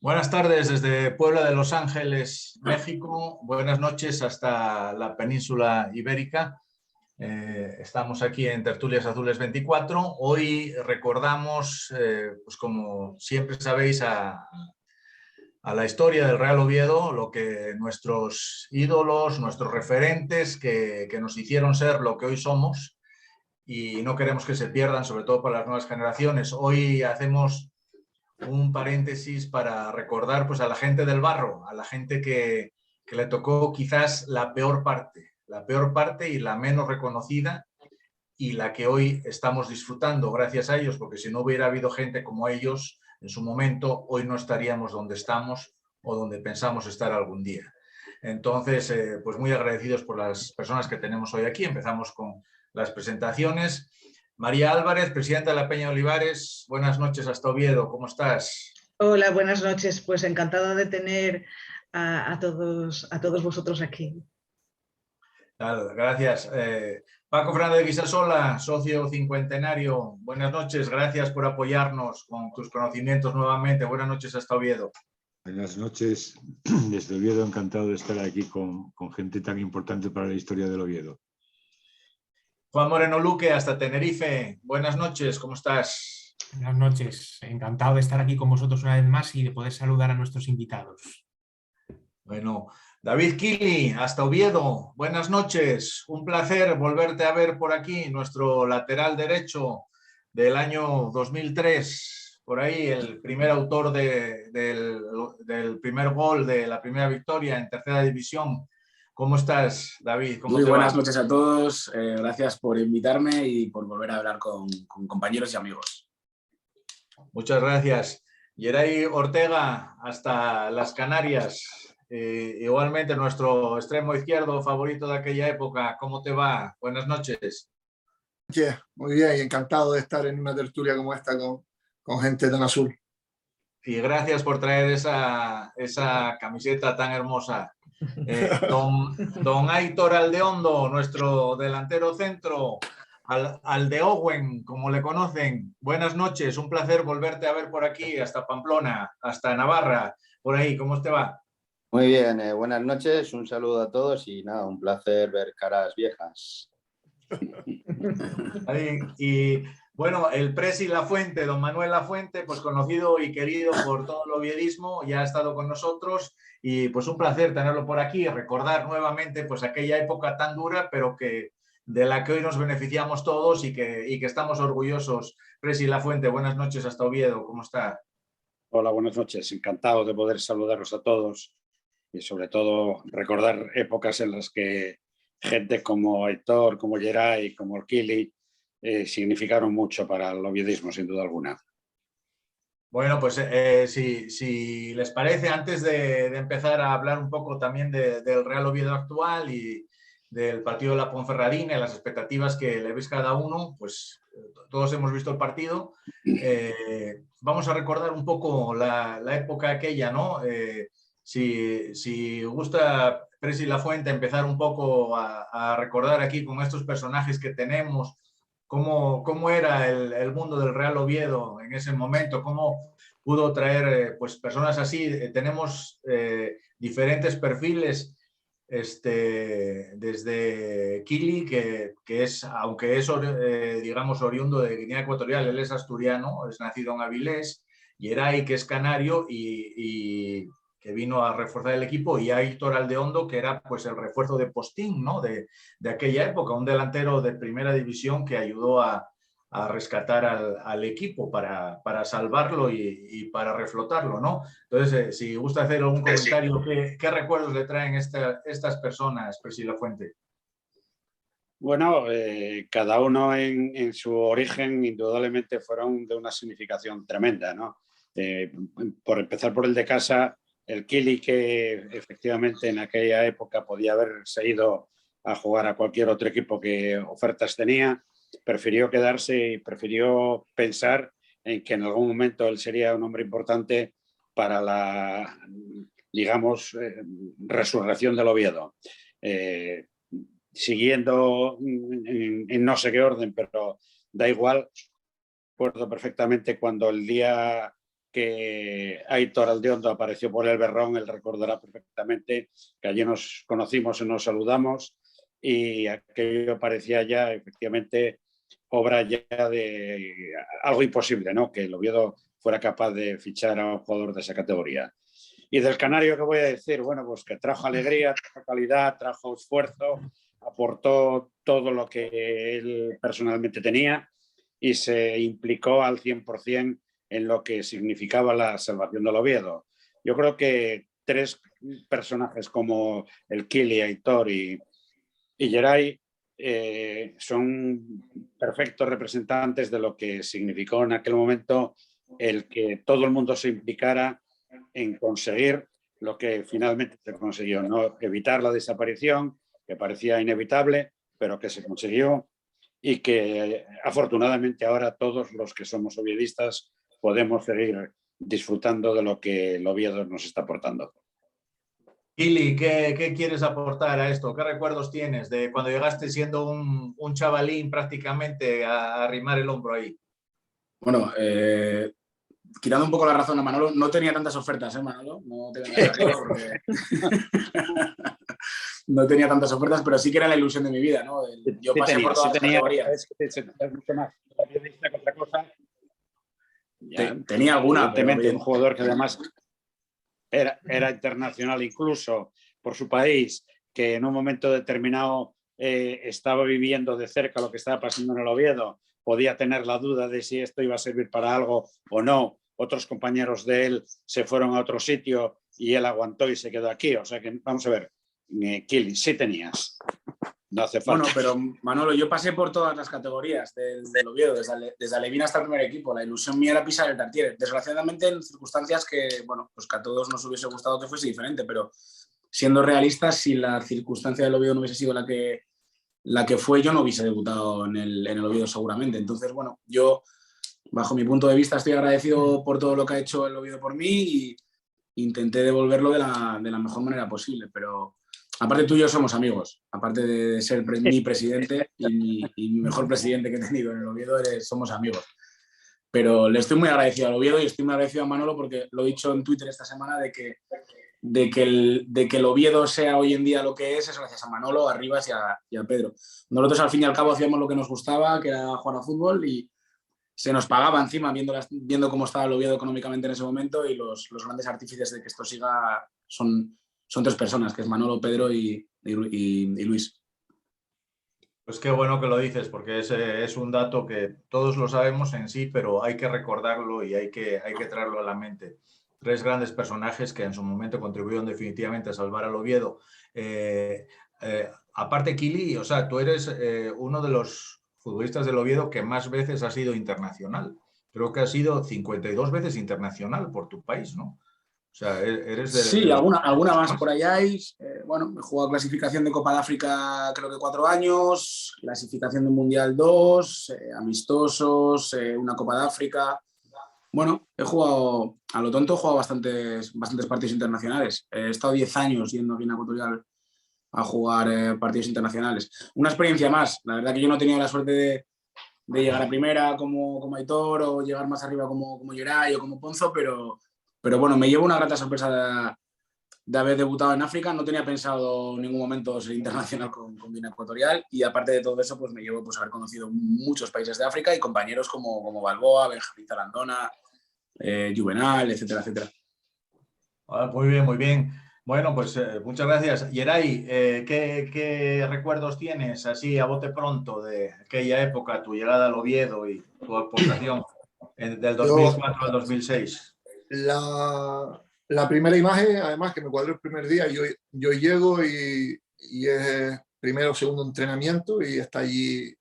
Buenas tardes desde Puebla de Los Ángeles, México. Buenas noches hasta la península ibérica. Estamos aquí en Tertulias Azules 24. Hoy recordamos, pues como siempre sabéis, a la historia del Real Oviedo, lo que nuestros ídolos, nuestros referentes que nos hicieron ser lo que hoy somos, y no queremos que se pierdan, sobre todo para las nuevas generaciones. Hoy hacemos un paréntesis para recordar pues, a la gente del barro, a la gente que le tocó quizás la peor parte y la menos reconocida, y la que hoy estamos disfrutando gracias a ellos, porque si no hubiera habido gente como ellos en su momento, hoy no estaríamos donde estamos o donde pensamos estar algún día. Entonces, pues muy agradecidos por las personas que tenemos hoy aquí. Empezamos con las presentaciones. María Álvarez, presidenta de la Peña de Olivares, buenas noches hasta Oviedo, ¿cómo estás? Hola, buenas noches. Pues encantada de tener a todos vosotros aquí. Gracias. Paco Fernández Guisasola, socio cincuentenario, buenas noches, gracias por apoyarnos con tus conocimientos nuevamente. Buenas noches hasta Oviedo. Buenas noches, desde Oviedo, encantado de estar aquí con gente tan importante para la historia del Oviedo. Juan Moreno Luque, hasta Tenerife, buenas noches, ¿cómo estás? Buenas noches, encantado de estar aquí con vosotros una vez más y de poder saludar a nuestros invitados. Bueno, David Kili, hasta Oviedo, buenas noches, un placer volverte a ver por aquí, nuestro lateral derecho del año 2003, por ahí el primer autor del primer gol de la primera victoria en tercera división. ¿Cómo estás, David? Muy buenas noches a todos, gracias por invitarme y por volver a hablar con compañeros y amigos. Muchas gracias. Yeray Ortega, hasta las Canarias. Igualmente nuestro extremo izquierdo favorito de aquella época. ¿Cómo te va? Buenas noches. Muy bien, y encantado de estar en una tertulia como esta con gente tan azul. Y gracias por traer esa camiseta tan hermosa. Don Aitor Aldeondo, nuestro delantero centro, Aldeowen, como le conocen. Buenas noches, un placer volverte a ver por aquí, hasta Pamplona, hasta Navarra, por ahí. ¿Cómo te va? Muy bien, buenas noches, un saludo a todos y nada, un placer ver caras viejas. Y bueno, el Presi Lafuente, don Manuel Lafuente, pues conocido y querido por todo el oviedismo, ya ha estado con nosotros y pues un placer tenerlo por aquí, recordar nuevamente pues aquella época tan dura, pero que de la que hoy nos beneficiamos todos y que estamos orgullosos. Presi Lafuente, buenas noches hasta Oviedo, ¿cómo está? Hola, buenas noches, encantado de poder saludaros a todos y sobre todo recordar épocas en las que gente como Aitor, como Yeray, como Orquili significaron mucho para el oviedismo, sin duda alguna. Bueno, pues si les parece, antes de empezar a hablar un poco también del Real Oviedo actual y del partido de la Ponferradina y las expectativas que le veis cada uno, pues todos hemos visto el partido. Vamos a recordar un poco la época aquella, ¿no? Si gusta, Presi Lafuente, empezar un poco a recordar aquí con estos personajes que tenemos, cómo era el mundo del Real Oviedo en ese momento, cómo pudo traer pues, personas así. Tenemos diferentes perfiles, desde Kili, que es, aunque es digamos oriundo de Guinea Ecuatorial, él es asturiano, es nacido en Avilés, Yeray, que es canario y que vino a reforzar el equipo, y Aitor Aldeondo, que era pues el refuerzo de Postín, ¿no? de aquella época, un delantero de primera división que ayudó a rescatar al equipo para salvarlo y para reflotarlo, ¿no? Entonces, si gusta hacer algún comentario, ¿qué recuerdos le traen estas personas, Presi Lafuente? Bueno, cada uno en su origen indudablemente fueron de una significación tremenda, ¿no? Por empezar por el de casa, el Kili, que efectivamente en aquella época podía haberse ido a jugar a cualquier otro equipo que ofertas tenía, prefirió quedarse y prefirió pensar en que en algún momento él sería un hombre importante para la, digamos, resurrección del Oviedo. Siguiendo en no sé qué orden, pero da igual, recuerdo perfectamente cuando el día que Aitor Aldiondo apareció por el Berrón, él recordará perfectamente que allí nos conocimos y nos saludamos, y aquello parecía ya efectivamente obra ya de algo imposible, ¿no? Que el Oviedo fuera capaz de fichar a un jugador de esa categoría. Y del canario, ¿qué voy a decir? Bueno, pues que trajo alegría, trajo calidad, trajo esfuerzo, aportó todo lo que él personalmente tenía y se implicó al 100% en lo que significaba la salvación del Oviedo. Yo creo que tres personajes como el Kili, Aitor y Geray son perfectos representantes de lo que significó en aquel momento el que todo el mundo se implicara en conseguir lo que finalmente se consiguió, ¿no? Evitar la desaparición, que parecía inevitable, pero que se consiguió, y que afortunadamente ahora todos los que somos oviedistas podemos seguir disfrutando de lo que el Oviedo nos está aportando. Kili, ¿qué quieres aportar a esto? ¿Qué recuerdos tienes de cuando llegaste siendo un chavalín prácticamente a arrimar el hombro ahí? Bueno, quitando un poco la razón a Manolo, no tenía tantas ofertas, Manolo, no te vengas arriba porque no tenía tantas ofertas, pero sí que era la ilusión de mi vida, ¿no? Yo Sí pasé tenía, por todas sí las tenía, categorías. es mucho más periodista que otra cosa. Ya, Tenía alguna, evidentemente, pero un jugador que además era internacional incluso por su país, que en un momento determinado estaba viviendo de cerca lo que estaba pasando en el Oviedo, podía tener la duda de si esto iba a servir para algo o no. Otros compañeros de él se fueron a otro sitio y él aguantó y se quedó aquí. O sea que, vamos a ver, Kili, sí tenías. No hace falta. bueno, pero Manolo, yo pasé por todas las categorías del Oviedo, desde Alevín hasta el primer equipo. La ilusión mía era pisar el Tartiere. Desgraciadamente en circunstancias que, bueno, pues que a todos nos hubiese gustado que fuese diferente, pero siendo realistas, si la circunstancia del Oviedo no hubiese sido la que fue, yo no hubiese debutado en el Oviedo seguramente. Entonces, bueno, yo, bajo mi punto de vista, estoy agradecido por todo lo que ha hecho el Oviedo por mí y intenté devolverlo de la mejor manera posible, pero aparte tú y yo somos amigos, aparte de ser mi presidente y mi mejor presidente que he tenido en el Oviedo, somos amigos. Pero le estoy muy agradecido al Oviedo y estoy muy agradecido a Manolo porque lo he dicho en Twitter esta semana de que el Oviedo sea hoy en día lo que es gracias a Manolo, a Rivas y a Pedro. Nosotros al fin y al cabo hacíamos lo que nos gustaba, que era jugar a fútbol, y se nos pagaba encima viendo cómo estaba el Oviedo económicamente en ese momento, y los grandes artífices de que esto siga son tres personas, que es Manolo, Pedro y Luis. Pues qué bueno que lo dices, porque es un dato que todos lo sabemos en sí, pero hay que recordarlo y hay que traerlo a la mente. Tres grandes personajes que en su momento contribuyeron definitivamente a salvar al Oviedo. Aparte, Kili, o sea, tú eres uno de los futbolistas del Oviedo que más veces ha sido internacional. Creo que has sido 52 veces internacional por tu país, ¿no? O sea, eres de... Sí, alguna más por allá hay. Bueno, he jugado clasificación de Copa de África creo que 4 años, clasificación de Mundial 2, amistosos, una Copa de África. Bueno, he jugado, a lo tonto, he jugado bastantes partidos internacionales. He estado 10 años yendo a Guinea Ecuatorial a jugar partidos internacionales. Una experiencia más. La verdad que yo no he tenido la suerte de llegar a primera como Aitor, o llegar más arriba como Geray o como Ponzo, pero bueno, me llevo una grata sorpresa de haber debutado en África. No tenía pensado en ningún momento ser internacional con Guinea Ecuatorial, y aparte de todo eso, pues me llevo haber conocido muchos países de África y compañeros como Balboa, Benjamín Zarandona, Juvenal, etcétera, etcétera. Muy bien, muy bien. Bueno, pues muchas gracias. Geray, ¿qué recuerdos tienes así a bote pronto de aquella época, tu llegada al Oviedo y tu aportación del 2004 al 2006? La primera imagen, además, que me cuadró el primer día, yo llego y es primero o segundo entrenamiento y está allí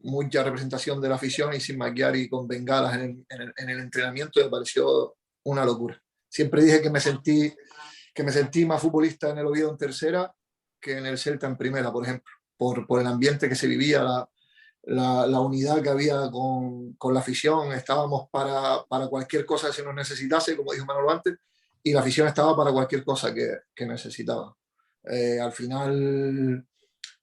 mucha representación de la afición y sin maquillar y con bengalas en el entrenamiento, y me pareció una locura. Siempre dije que me sentí más futbolista en el Oviedo en tercera que en el Celta en primera, por ejemplo, por el ambiente que se vivía, la unidad que había con la afición. Estábamos para cualquier cosa que se nos necesitase, como dijo Manolo antes, y la afición estaba para cualquier cosa que necesitaba. Al final,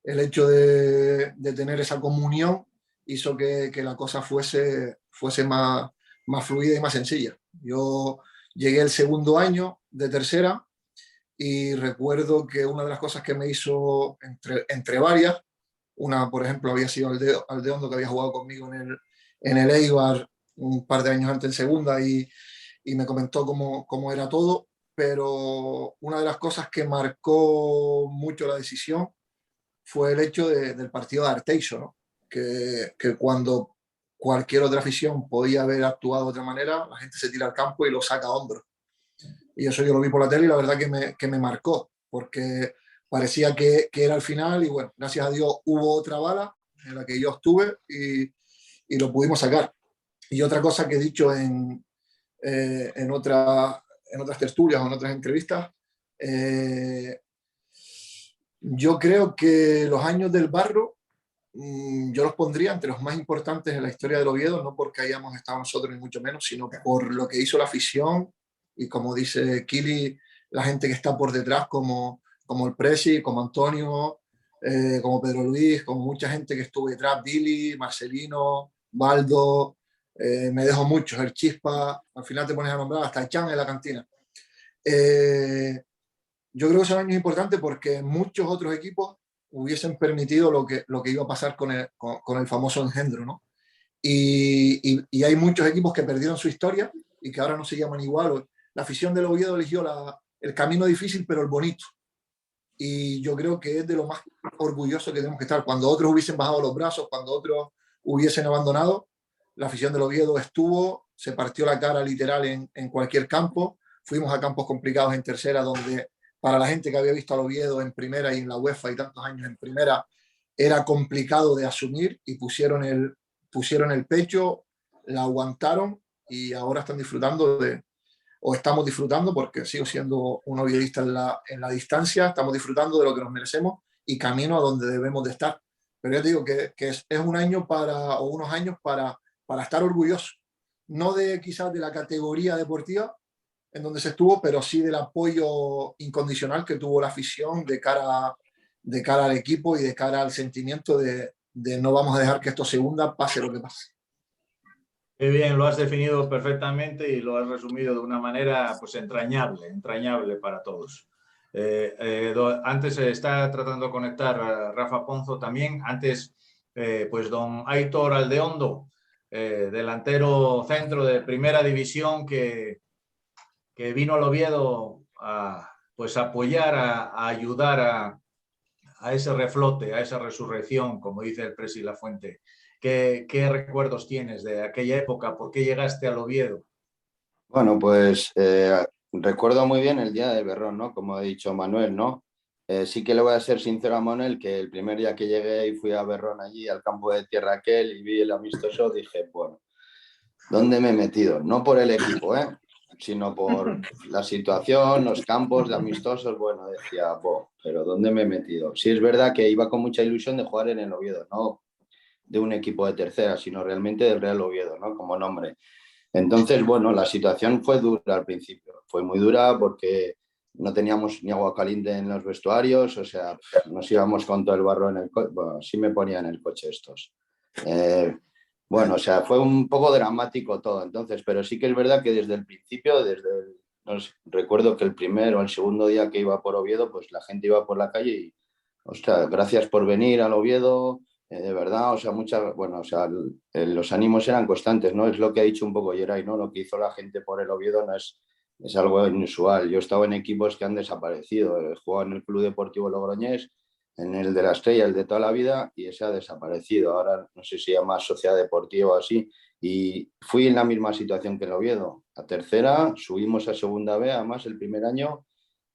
el hecho de tener esa comunión hizo que la cosa fuese más más fluida y más sencilla. Yo llegué el segundo año de tercera y recuerdo que una de las cosas que me hizo, entre varias, una, por ejemplo, había sido Aldeondo, que había jugado conmigo en el Eibar un par de años antes en segunda y me comentó cómo era todo, pero una de las cosas que marcó mucho la decisión fue el hecho del partido de Arteixo, ¿no? Que cuando cualquier otra afición podía haber actuado de otra manera, la gente se tira al campo y lo saca a hombros. Y eso yo lo vi por la tele y la verdad que me marcó, porque parecía que era el final y bueno, gracias a Dios hubo otra bala en la que yo estuve y lo pudimos sacar. Y otra cosa que he dicho en otras tertulias o en otras entrevistas, yo creo que los años del Barro yo los pondría entre los más importantes en la historia del Oviedo, no porque hayamos estado nosotros ni mucho menos, sino por lo que hizo la afición y como dice Kili, la gente que está por detrás como el Presi, como Antonio, como Pedro Luis, como mucha gente que estuvo detrás, Billy, Marcelino, Baldo, me dejo muchos, el Chispa, al final te pones a nombrar hasta el Chan en la cantina. Yo creo que son años importantes porque muchos otros equipos hubiesen permitido lo que iba a pasar con el famoso engendro, ¿no? Y hay muchos equipos que perdieron su historia y que ahora no se llaman igual. La afición del Oviedo eligió el camino difícil, pero el bonito. Y yo creo que es de lo más orgulloso que tenemos que estar. Cuando otros hubiesen bajado los brazos, cuando otros hubiesen abandonado, la afición del Oviedo estuvo, se partió la cara literal en cualquier campo. Fuimos a campos complicados en tercera, donde para la gente que había visto al Oviedo en primera y en la UEFA y tantos años en primera, era complicado de asumir y pusieron el pecho, la aguantaron y ahora están disfrutando o estamos disfrutando, porque sigo siendo un oviedista en la distancia, estamos disfrutando de lo que nos merecemos y camino a donde debemos de estar. Pero yo te digo que es un año o unos años para estar orgulloso, no quizás de la categoría deportiva en donde se estuvo, pero sí del apoyo incondicional que tuvo la afición de cara al equipo y de cara al sentimiento de no vamos a dejar que esto se hunda, pase lo que pase. Qué bien, lo has definido perfectamente y lo has resumido de una manera pues entrañable para todos. Antes está tratando de conectar a Rafa Ponzo también. Antes, pues don Aitor Aldeondo, delantero centro de primera división que vino al Oviedo a apoyar, a ayudar a ese reflote, a esa resurrección, como dice el Presi Lafuente. ¿Qué recuerdos tienes de aquella época? ¿Por qué llegaste al Oviedo? Bueno, pues recuerdo muy bien el día de Berrón, ¿no? Como ha dicho Manuel, ¿no? Sí que le voy a ser sincero a Manuel, que el primer día que llegué y fui a Berrón allí, al campo de tierra aquel, y vi el amistoso, dije, bueno, ¿dónde me he metido? No por el equipo, sino por la situación, los campos de amistosos. Bueno, decía, pero ¿dónde me he metido? Sí, es verdad que iba con mucha ilusión de jugar en el Oviedo, no de un equipo de tercera, sino realmente del Real Oviedo, ¿no? Como nombre. Entonces, bueno, la situación fue dura al principio, fue muy dura porque no teníamos ni agua caliente en los vestuarios, o sea, nos íbamos con todo el barro en el coche, bueno, sí me ponía en el coche estos. Bueno, o sea, fue un poco dramático todo, entonces, pero sí que es verdad que desde el principio, no sé, recuerdo que el primer o el segundo día que iba por Oviedo, pues la gente iba por la calle y, ostras, gracias por venir al Oviedo, de verdad, o sea, los ánimos eran constantes, ¿no? Es lo que ha dicho un poco Geray, ¿no? Lo que hizo la gente por el Oviedo no es algo inusual. Yo he estado en equipos que han desaparecido, he jugado en el Club Deportivo Logroñés, en el de la Estrella, el de toda la vida, y ese ha desaparecido. Ahora no sé si se llama Sociedad Deportiva o así, y fui en la misma situación que el Oviedo. A tercera, subimos a segunda B, además el primer año,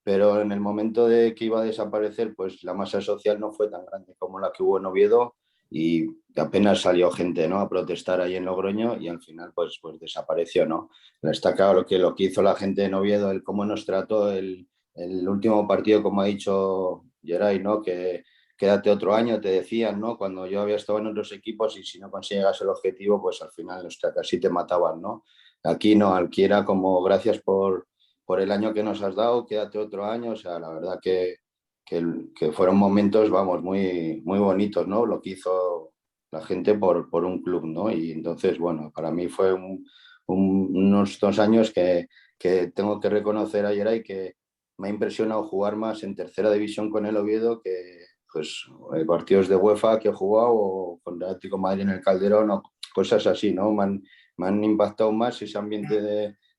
pero en el momento de que iba a desaparecer, pues la masa social no fue tan grande como la que hubo en Oviedo y apenas salió gente, ¿no?, a protestar ahí en Logroño y al final pues desapareció, ¿no? Está claro lo que hizo la gente en Oviedo, el cómo nos trató el último partido, como ha dicho Geray, ¿no? Que quédate otro año, te decían, ¿no? Cuando yo había estado en otros equipos y si no conseguías el objetivo, pues al final casi te mataban, ¿no? Aquí no, aquí era como gracias por el año que nos has dado, quédate otro año, o sea, la verdad que fueron momentos, vamos, muy, muy bonitos, ¿no? Lo que hizo la gente por un club, ¿no? Y entonces, bueno, para mí fue unos 2 años que tengo que reconocer a Geray que me ha impresionado jugar más en tercera división con el Oviedo que pues, partidos de UEFA que he jugado o con el Atlético de Madrid en el Calderón o cosas así, ¿no? Me han impactado más ese ambiente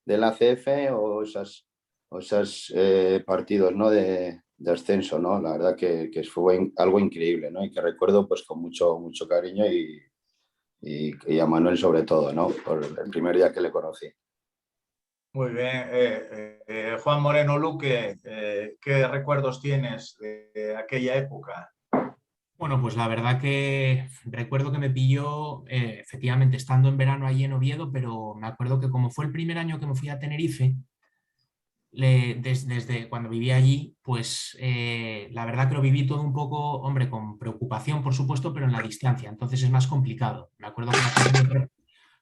de la ACF o esos partidos, ¿no? de ascenso, ¿no? La verdad que fue algo increíble, ¿no? Y que recuerdo pues con mucho cariño y a Manuel sobre todo, ¿no? Por el primer día que le conocí. Muy bien. Juan Moreno Luque, ¿qué recuerdos tienes de aquella época? Bueno, pues la verdad que recuerdo que me pilló efectivamente estando en verano allí en Oviedo, pero me acuerdo que como fue el primer año que me fui a Tenerife, desde cuando vivía allí, pues la verdad que lo viví todo un poco, hombre, con preocupación, por supuesto, pero en la distancia, entonces es más complicado. Me acuerdo que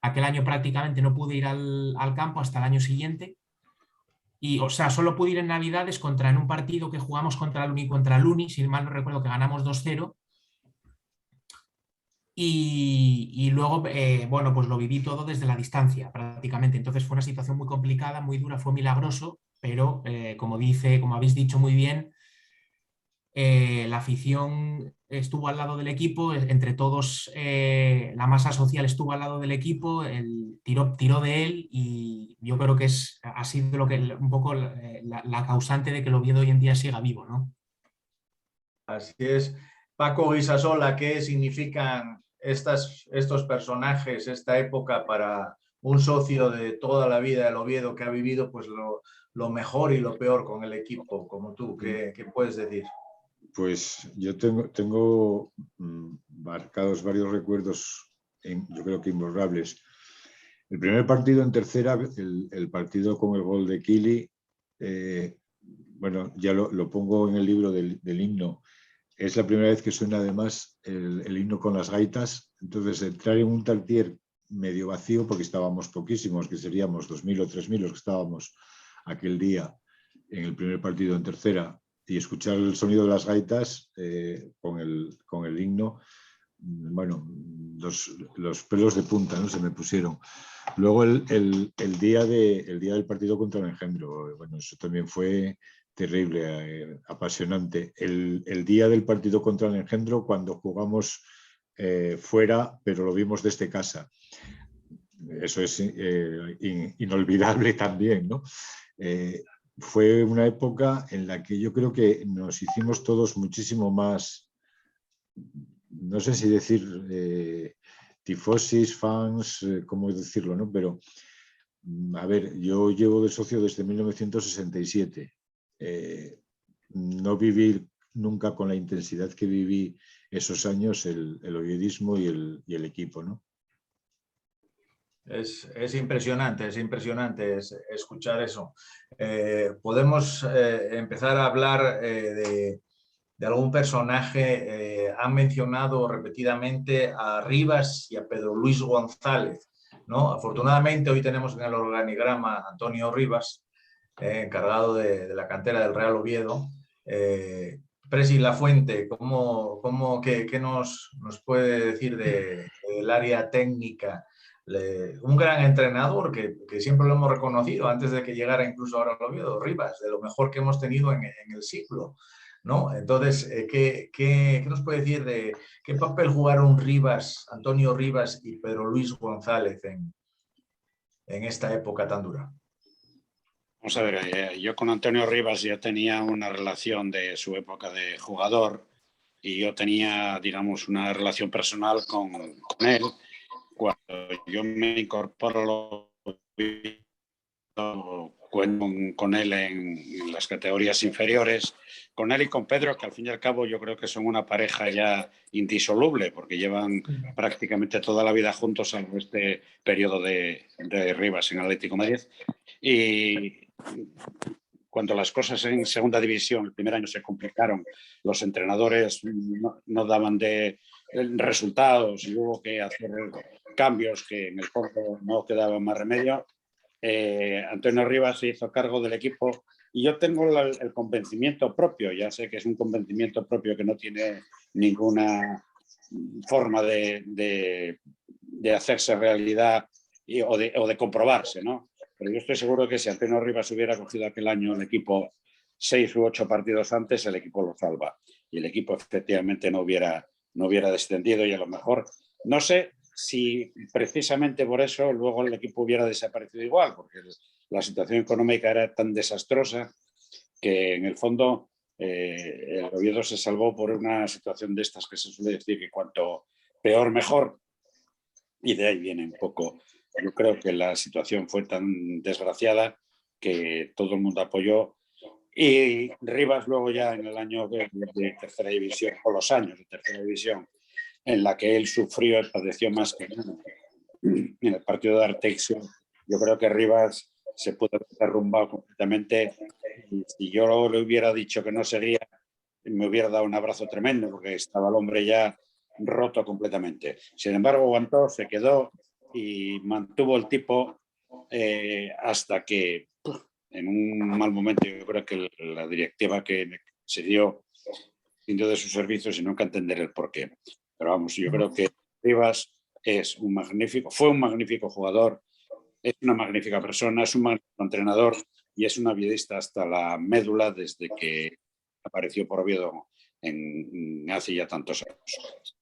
aquel año prácticamente no pude ir al campo hasta el año siguiente. Y, o sea, solo pude ir en Navidades en un partido que jugamos contra el Uni, si mal no recuerdo, que ganamos 2-0. Y luego, bueno, pues lo viví todo desde la distancia prácticamente. Entonces fue una situación muy complicada, muy dura, fue milagroso, pero como habéis dicho muy bien, la afición estuvo al lado del equipo, entre todos la masa social estuvo al lado del equipo, tiró de él y yo creo que ha sido un poco la causante de que el Oviedo hoy en día siga vivo, ¿no? Así es. Paco Guisasola, ¿qué significan estos personajes, esta época para un socio de toda la vida del Oviedo que ha vivido pues lo mejor y lo peor con el equipo, como tú? ¿Qué puedes decir? Pues yo tengo marcados varios recuerdos, yo creo que imborrables. El primer partido en tercera, el partido con el gol de Kili, bueno, ya lo pongo en el libro del himno. Es la primera vez que suena además el himno con las gaitas. Entonces, entrar en un Tartier medio vacío, porque estábamos poquísimos, que seríamos 2.000 o 3.000 los que estábamos aquel día en el primer partido en tercera, y escuchar el sonido de las gaitas con el himno, bueno, los pelos de punta, ¿no? Se me pusieron. Luego el día del partido contra el Engendro, bueno, eso también fue terrible, apasionante. El día del partido contra el Engendro, cuando jugamos fuera, pero lo vimos desde casa. Eso es inolvidable también, ¿no? Fue una época en la que yo creo que nos hicimos todos muchísimo más, no sé si decir tifosis, fans, cómo decirlo, ¿no? Pero, a ver, yo llevo de socio desde 1967. No viví nunca con la intensidad que viví esos años el oviedismo y el equipo, ¿no? Es impresionante escuchar eso. Podemos empezar a hablar de algún personaje. Han mencionado repetidamente a Rivas y a Pedro Luis González, ¿no? Afortunadamente hoy tenemos en el organigrama a Antonio Rivas, encargado de la cantera del Real Oviedo. Presi Lafuente, ¿qué nos puede decir del área técnica? Un gran entrenador que siempre lo hemos reconocido antes de que llegara incluso ahora al Oviedo, Rivas, de lo mejor que hemos tenido en el siglo, ¿no? Entonces, ¿qué nos puede decir de qué papel jugaron Antonio Rivas y Pedro Luis González en esta época tan dura? Vamos a ver, yo con Antonio Rivas ya tenía una relación de su época de jugador y yo tenía, digamos, una relación personal con él. Cuando yo me incorporo con él en las categorías inferiores, con él y con Pedro, que al fin y al cabo yo creo que son una pareja ya indisoluble, porque llevan prácticamente toda la vida juntos en este periodo de Rivas en Atlético de Madrid. Y cuando las cosas en segunda división el primer año se complicaron, los entrenadores no daban resultados y hubo que hacer cambios que en el fondo no quedaba más remedio. Antonio Rivas se hizo cargo del equipo y yo tengo el convencimiento propio, ya sé que es un convencimiento propio que no tiene ninguna forma de hacerse realidad o de comprobarse, ¿no? Pero yo estoy seguro que si Antonio Rivas hubiera cogido aquel año el equipo 6 u 8 partidos antes, el equipo lo salva. Y el equipo efectivamente no hubiera descendido, y a lo mejor, no sé si precisamente por eso luego el equipo hubiera desaparecido igual, porque la situación económica era tan desastrosa que en el fondo el Oviedo se salvó por una situación de estas que se suele decir que cuanto peor mejor, y de ahí viene un poco. Yo creo que la situación fue tan desgraciada que todo el mundo apoyó, y Rivas luego ya en el año de tercera división, o los años de tercera división, en la que él sufrió y padeció más que nada. En el partido de Arteixo, yo creo que Rivas se pudo haber derrumbado completamente, y si yo le hubiera dicho que no seguía, me hubiera dado un abrazo tremendo, porque estaba el hombre ya roto completamente. Sin embargo, aguantó, se quedó y mantuvo el tipo hasta que, en un mal momento, yo creo que la directiva que se dio de sus servicios, y nunca entender el porqué. Pero vamos, yo creo que Rivas fue un magnífico jugador, es una magnífica persona, es un magnífico entrenador, y es un oviedista hasta la médula desde que apareció por Oviedo hace ya tantos años.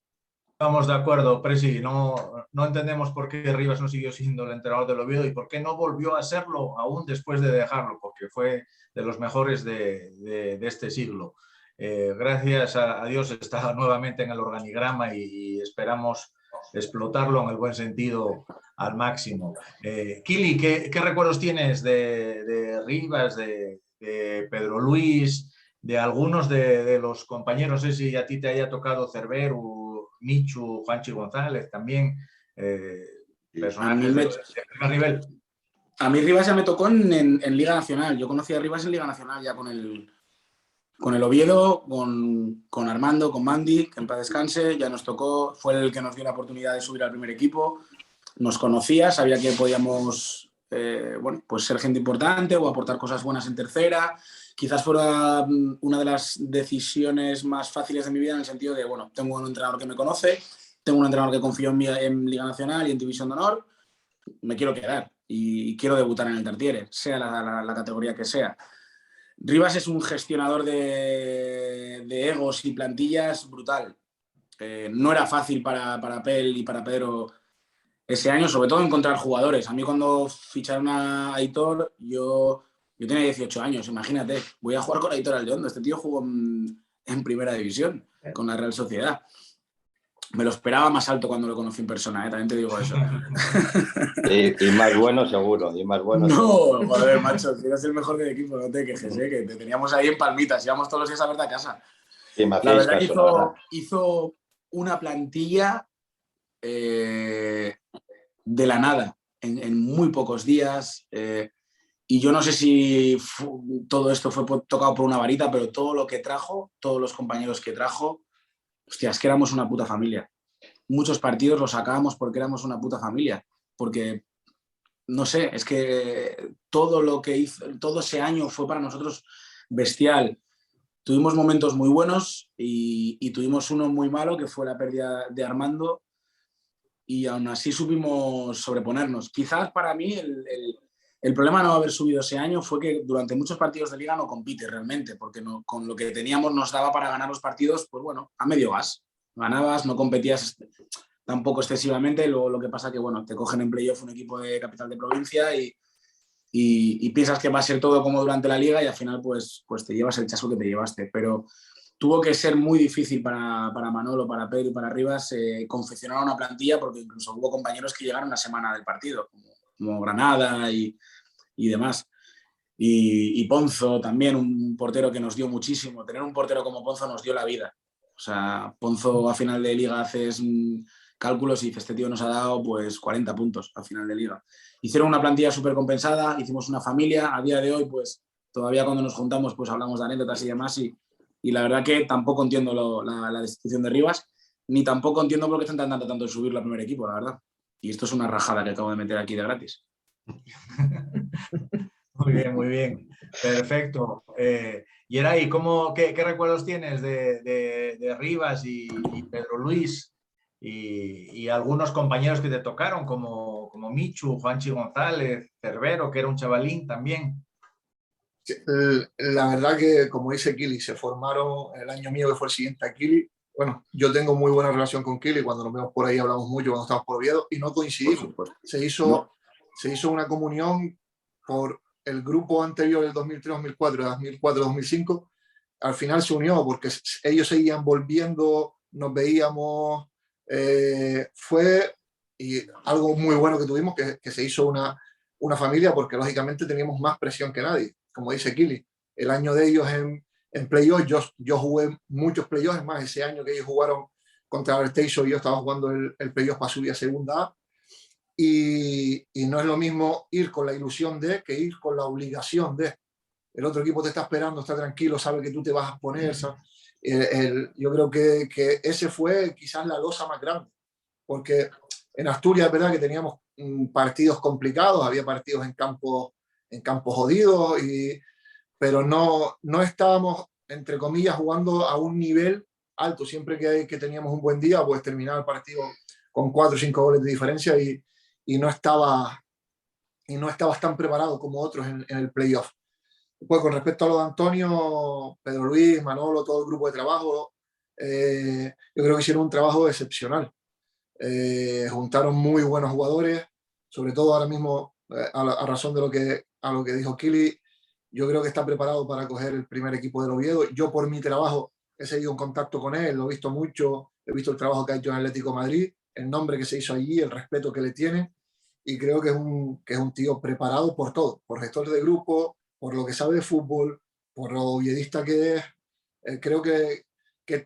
Estamos de acuerdo, Presi. No entendemos por qué Rivas no siguió siendo el entrenador del Oviedo y por qué no volvió a serlo aún después de dejarlo, porque fue de los mejores de este siglo. Gracias a Dios está nuevamente en el organigrama y esperamos explotarlo en el buen sentido al máximo. Kili, ¿qué recuerdos tienes de Rivas, de Pedro Luis, de algunos de los compañeros? No sé si a ti te haya tocado Cerveru, Michu, Juanchi González, también personajes de primer nivel. A mí Rivas ya me tocó en Liga Nacional. Yo conocí a Rivas en Liga Nacional ya con el Oviedo, con Armando, con Mandy, que en paz descanse. Ya nos tocó, fue el que nos dio la oportunidad de subir al primer equipo. Nos conocía, sabía que podíamos pues ser gente importante o aportar cosas buenas en tercera. Quizás fuera una de las decisiones más fáciles de mi vida, en el sentido de, bueno, tengo un entrenador que me conoce, tengo un entrenador que confío en mí en Liga Nacional y en División de Honor, me quiero quedar y quiero debutar en el Tartiere, sea la categoría que sea. Rivas es un gestionador de egos y plantillas brutal. No era fácil para Pel y para Pedro ese año, sobre todo encontrar jugadores. A mí cuando ficharon a Aitor, yo tenía 18 años, imagínate, voy a jugar con Aitor Aljondo. Este tío jugó en primera división con la Real Sociedad. Me lo esperaba más alto cuando lo conocí en persona, también te digo eso. Y más bueno seguro, y más bueno. No, seguro. joder, macho, si eres el mejor del equipo, no te quejes, que te teníamos ahí en palmitas, íbamos todos los días a verte a casa. Sí, la verdad que hizo una plantilla de la nada, en muy pocos días. Y yo no sé si todo esto fue tocado por una varita, pero todo lo que trajo, todos los compañeros que trajo, hostia, es que éramos una puta familia. Muchos partidos los sacábamos porque éramos una puta familia. Porque, no sé, es que todo lo que hizo, todo ese año fue para nosotros bestial. Tuvimos momentos muy buenos y tuvimos uno muy malo, que fue la pérdida de Armando, y aún así supimos sobreponernos. Quizás para mí el problema de no haber subido ese año fue que durante muchos partidos de liga no compite realmente, porque con lo que teníamos nos daba para ganar los partidos, pues bueno, a medio gas. Ganabas, no competías tampoco excesivamente. Luego lo que pasa que, bueno, te cogen en playoff un equipo de capital de provincia y piensas que va a ser todo como durante la liga y al final pues te llevas el chasco que te llevaste. Pero tuvo que ser muy difícil para Manolo, para Pedro y para Rivas confeccionar una plantilla, porque incluso hubo compañeros que llegaron la semana del partido, como Granada y demás. Y Ponzo también, un portero que nos dio muchísimo. Tener un portero como Ponzo nos dio la vida. O sea, Ponzo a final de liga haces cálculos y dices, este tío nos ha dado pues 40 puntos a final de liga. Hicieron una plantilla súper compensada, hicimos una familia. A día de hoy, pues todavía cuando nos juntamos, pues hablamos de anécdotas y demás. Y la verdad que tampoco entiendo la destitución de Rivas, ni tampoco entiendo por qué están tardando tanto en subirlo al primer equipo, la verdad. Y esto es una rajada que acabo de meter aquí de gratis. Muy bien, perfecto. Yeray, ¿qué recuerdos tienes de Rivas y Pedro Luis? y algunos compañeros que te tocaron, como Michu, Juanchi González, Cervero, que era un chavalín también. La verdad que, como dice Kili, se formaron el año mío que fue el siguiente a Kili. Bueno, yo tengo muy buena relación con Kili, cuando nos vemos por ahí hablamos mucho cuando estamos por Oviedo y no coincidimos. Se hizo una comunión por el grupo anterior del 2003-2004, 2004-2005. Al final se unió porque ellos seguían volviendo, nos veíamos. Fue algo muy bueno que tuvimos, que se hizo una familia, porque lógicamente teníamos más presión que nadie. Como dice Kili, el año de ellos en playoffs, yo jugué muchos playoffs, es más, ese año que ellos jugaron contra Arteixo, yo estaba jugando el playoff para subir a segunda A, y no es lo mismo ir con la ilusión de que ir con la obligación de. El otro equipo te está esperando, está tranquilo, sabe que tú te vas a poner. Yo creo que ese fue quizás la losa más grande, porque en Asturias es verdad que teníamos partidos complicados, había partidos en campos jodidos, pero no estábamos, entre comillas, jugando a un nivel alto. Siempre que teníamos un buen día, pues terminaba el partido con 4 o 5 goles de diferencia y no estabas tan preparado como otros en el playoff. Pues con respecto a lo de Antonio, Pedro Luis, Manolo, todo el grupo de trabajo, yo creo que hicieron un trabajo excepcional. Juntaron muy buenos jugadores, sobre todo ahora mismo, a razón de lo que dijo Kili, yo creo que está preparado para coger el primer equipo del Oviedo. Yo, por mi trabajo, he seguido en contacto con él, lo he visto mucho, he visto el trabajo que ha hecho en Atlético de Madrid, el nombre que se hizo allí, el respeto que le tiene, y creo que es un tío preparado por todo, por gestor de grupo, por lo que sabe de fútbol, por lo oviedista que es. Creo que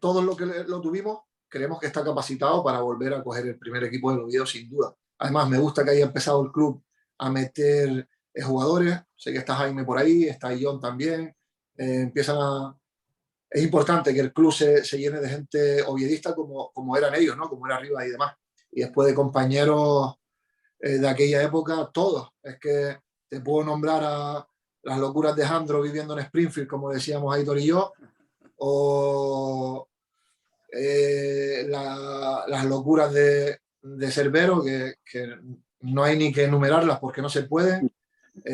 todos los que lo tuvimos creemos que está capacitado para volver a coger el primer equipo del Oviedo, sin duda. Además, me gusta que haya empezado el club a meter jugadores. Sé que está Jaime por ahí, está John también. Es importante que el club se llene de gente oviedista como eran ellos, ¿no? Como era Arriba y demás. Y después de compañeros de aquella época, todos. Es que te puedo nombrar a las locuras de Jandro viviendo en Springfield, como decíamos Aitor y yo, o las locuras de Cervero, que no hay ni que enumerarlas porque no se pueden,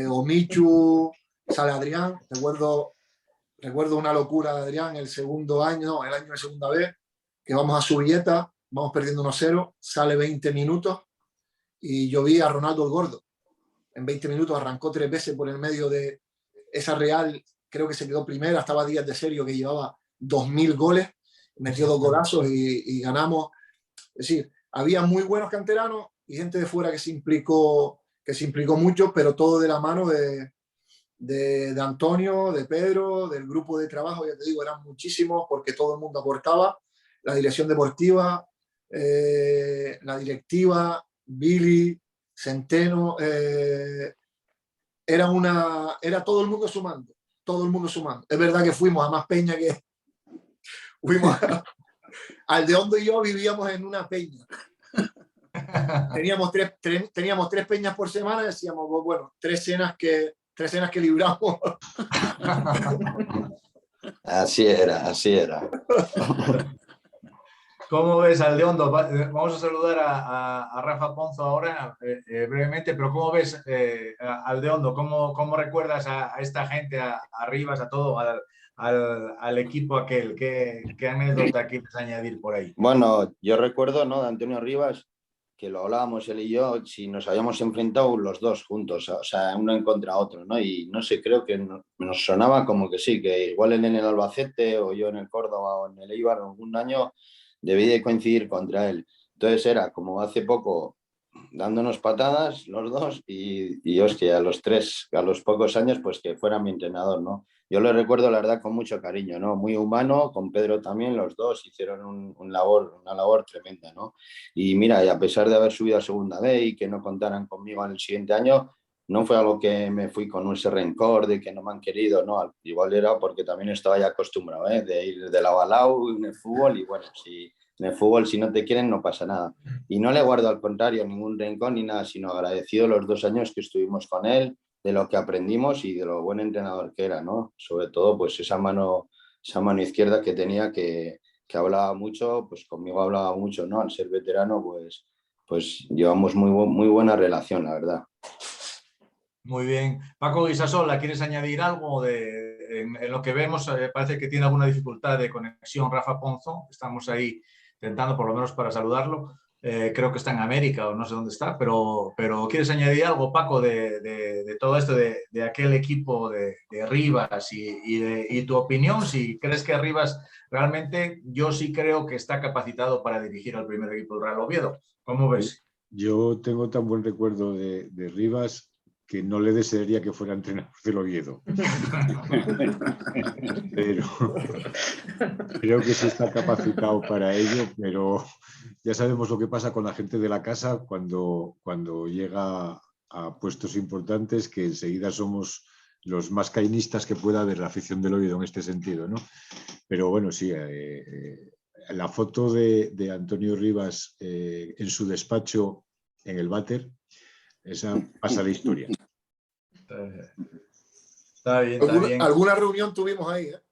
o Michu, sale Adrián. Recuerdo una locura de Adrián el año de segunda vez, que vamos a Subieta, vamos perdiendo 1-0, sale 20 minutos y yo vi a Ronaldo el Gordo. En 20 minutos arrancó 3 veces por el medio de esa Real, creo que se quedó primera, estaba Díaz de Serio, que llevaba 2000 goles, metió 2 golazos y ganamos. Es decir, había muy buenos canteranos y gente de fuera que se implicó mucho, pero todo de la mano de Antonio, de Pedro, del grupo de trabajo. Ya te digo, eran muchísimos porque todo el mundo aportaba, la dirección deportiva, la directiva, Billy, Centeno, era todo el mundo sumando. Es verdad que fuimos a más peña que Aldeondo y yo vivíamos en una peña. Teníamos tres peñas por semana, decíamos, bueno, tres cenas que libramos. Así era. ¿Cómo ves, Aldeondo? Vamos a saludar a Rafa Ponzo ahora brevemente, pero ¿cómo ves, Aldeondo? ¿Cómo recuerdas a esta gente, a Rivas, a todo, al equipo aquel? ¿Qué anécdota quieres añadir por ahí? Bueno, yo recuerdo, ¿no?, de Antonio Rivas, que lo hablábamos él y yo, si nos habíamos enfrentado los dos juntos, o sea, uno en contra otro, ¿no? Y no sé, creo que nos sonaba como que sí, que igual en el Albacete o yo en el Córdoba o en el Eibar algún año debí de coincidir contra él. Entonces era como hace poco dándonos patadas los dos y hostia, a los pocos años, pues que fuera mi entrenador, ¿no? Yo lo recuerdo, la verdad, con mucho cariño, ¿no? Muy humano, con Pedro también, los dos hicieron una labor tremenda, ¿no? Y mira, y a pesar de haber subido a segunda B y que no contaran conmigo en el siguiente año, no fue algo que me fui con ese rencor de que no me han querido, no, igual era porque también estaba ya acostumbrado, de ir de lado a lado en el fútbol y bueno, en el fútbol si no te quieren no pasa nada. Y no le guardo al contrario ningún rencor ni nada, sino agradecido los 2 años que estuvimos con él, de lo que aprendimos y de lo buen entrenador que era, ¿no? Sobre todo pues esa mano izquierda que tenía que que hablaba mucho, pues conmigo hablaba mucho, ¿no? Al ser veterano, pues llevamos muy buena relación, la verdad. Muy bien. Paco Guisasola, ¿quieres añadir algo en lo que vemos? Parece que tiene alguna dificultad de conexión Rafa Ponzo. Estamos ahí intentando, por lo menos para saludarlo. Creo que está en América o no sé dónde está, pero ¿quieres añadir algo, Paco, de todo esto, de aquel equipo de Rivas y tu opinión? Si crees que Rivas realmente, yo sí creo que está capacitado para dirigir al primer equipo del Real Oviedo. ¿Cómo ves? Yo tengo tan buen recuerdo de Rivas que no le desearía que fuera entrenador del Oviedo. Pero creo que sí está capacitado para ello, pero ya sabemos lo que pasa con la gente de la casa cuando llega a puestos importantes, que enseguida somos los más cainistas que pueda haber la afición del Oviedo en este sentido, ¿no? Pero bueno, sí, la foto de Antonio Rivas en su despacho en el váter, esa pasa la historia. Está bien. Alguna reunión tuvimos ahí, ¿eh?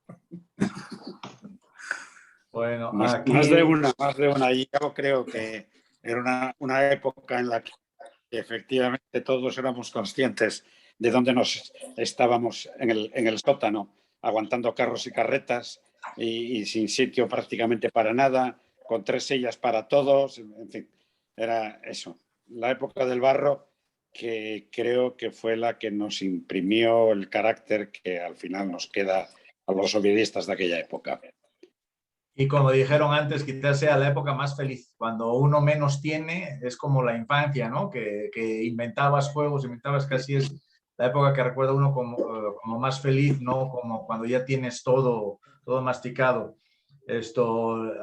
Bueno, más de una. Y yo creo que era una época en la que efectivamente todos éramos conscientes de dónde nos estábamos en el sótano, aguantando carros y carretas y sin sitio prácticamente para nada, con 3 sillas para todos, en fin, era eso. La época del barro, que creo que fue la que nos imprimió el carácter que al final nos queda a los oviedistas de aquella época. Y como dijeron antes, quizás sea la época más feliz. Cuando uno menos tiene, es como la infancia, ¿no? Que inventabas juegos, casi es la época que recuerda uno como más feliz, ¿no? Como cuando ya tienes todo masticado.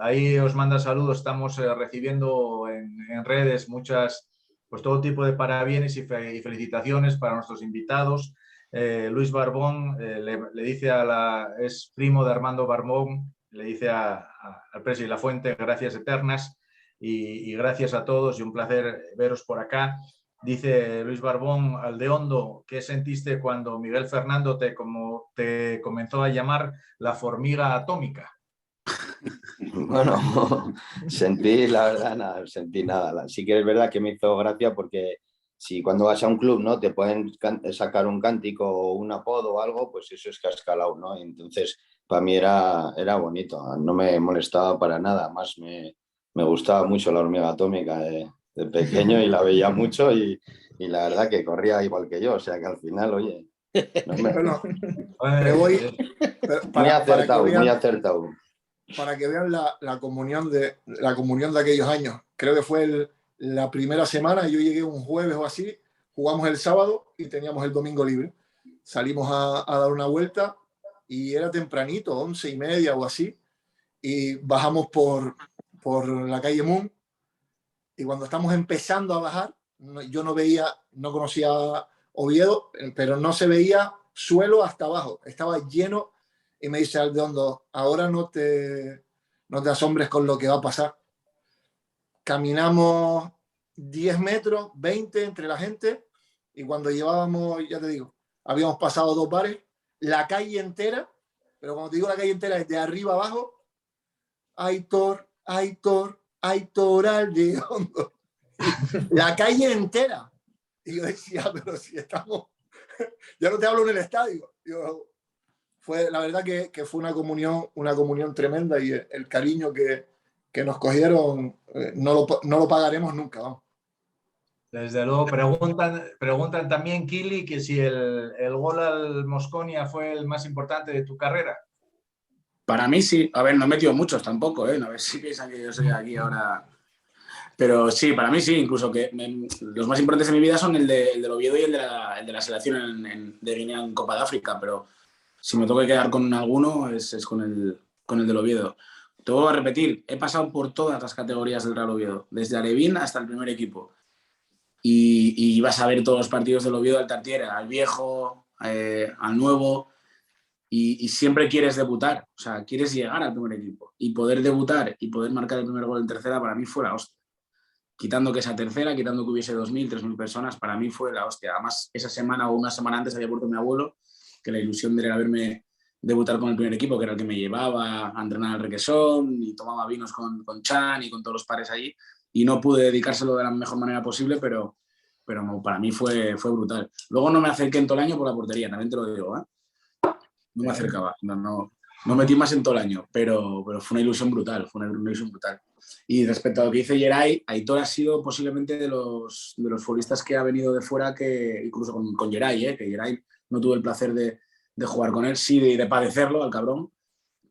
Ahí os manda saludos, estamos recibiendo en redes pues todo tipo de parabienes y felicitaciones para nuestros invitados. Luis Barbón le dice es primo de Armando Barbón, le dice al Presi La Fuente, gracias eternas y gracias a todos y un placer veros por acá. Dice Luis Barbón al de Hondo, ¿qué sentiste cuando Miguel Fernando te comenzó a llamar la formiga atómica? Bueno, sentí, la verdad, nada, sentí nada. Sí que es verdad que me hizo gracia porque si cuando vas a un club, ¿no? Te pueden sacar un cántico o un apodo o algo, pues eso es cascalao, ¿no? Entonces, para mí era bonito, no me molestaba para nada. Más me gustaba mucho la hormiga atómica de pequeño y la veía mucho y la verdad que corría igual que yo, o sea que al final, oye... No muy acertado. Para que vean la comunión de aquellos años. Creo que fue la primera semana, yo llegué un jueves o así, jugamos el sábado y teníamos el domingo libre. Salimos a dar una vuelta y era tempranito, 11:30 o así, y bajamos por la calle Moon, y cuando estamos empezando a bajar, yo no conocía Oviedo, pero no se veía suelo hasta abajo, estaba lleno. Y me dice Aldeondo, ahora no te asombres con lo que va a pasar. Caminamos 10 metros, 20 entre la gente, y cuando llevábamos, ya te digo, habíamos pasado 2 bares, la calle entera, pero cuando te digo la calle entera es de arriba abajo, Aitor Aldeondo. La calle entera. Y yo decía, pero si estamos, ya no te hablo en el estadio. Fue la verdad que fue una comunión tremenda, y el cariño que nos cogieron no lo pagaremos nunca, vamos. Desde luego, preguntan también, Kili, que si el gol al Mosconia fue el más importante de tu carrera. Para mí sí. A ver, no he metido muchos tampoco, ¿eh? A ver si piensan que yo soy aquí ahora. Pero sí, para mí sí, incluso que los más importantes de mi vida son el del Oviedo y el de la selección de Guinea en Copa de África, pero si me tengo que quedar con alguno es con el del Oviedo. Te vuelvo a repetir, he pasado por todas las categorías del Real Oviedo, desde Alevín hasta el primer equipo. Y vas a ver todos los partidos del Oviedo al Tartiere, al viejo, al nuevo, y siempre quieres debutar, o sea, quieres llegar al primer equipo. Y poder debutar y poder marcar el primer gol en tercera, para mí fue la hostia. Quitando que esa tercera, quitando que hubiese 2.000, 3.000 personas, para mí fue la hostia. Además, esa semana o una semana antes había muerto mi abuelo, que la ilusión de él era verme debutar con el primer equipo, que era el que me llevaba a entrenar al Requesón y tomaba vinos con Chan y con todos los pares allí, y no pude dedicárselo de la mejor manera posible, pero para mí fue brutal. Luego no me acerqué en todo el año por la portería, también te lo digo, ¿eh? No me acercaba, no metí más en todo el año, pero fue una ilusión brutal, Y respecto a lo que dice Geray, Aitor ha sido posiblemente de los futbolistas que ha venido de fuera, que incluso con Geray, que Geray no tuve el placer de jugar con él, sí de padecerlo al cabrón,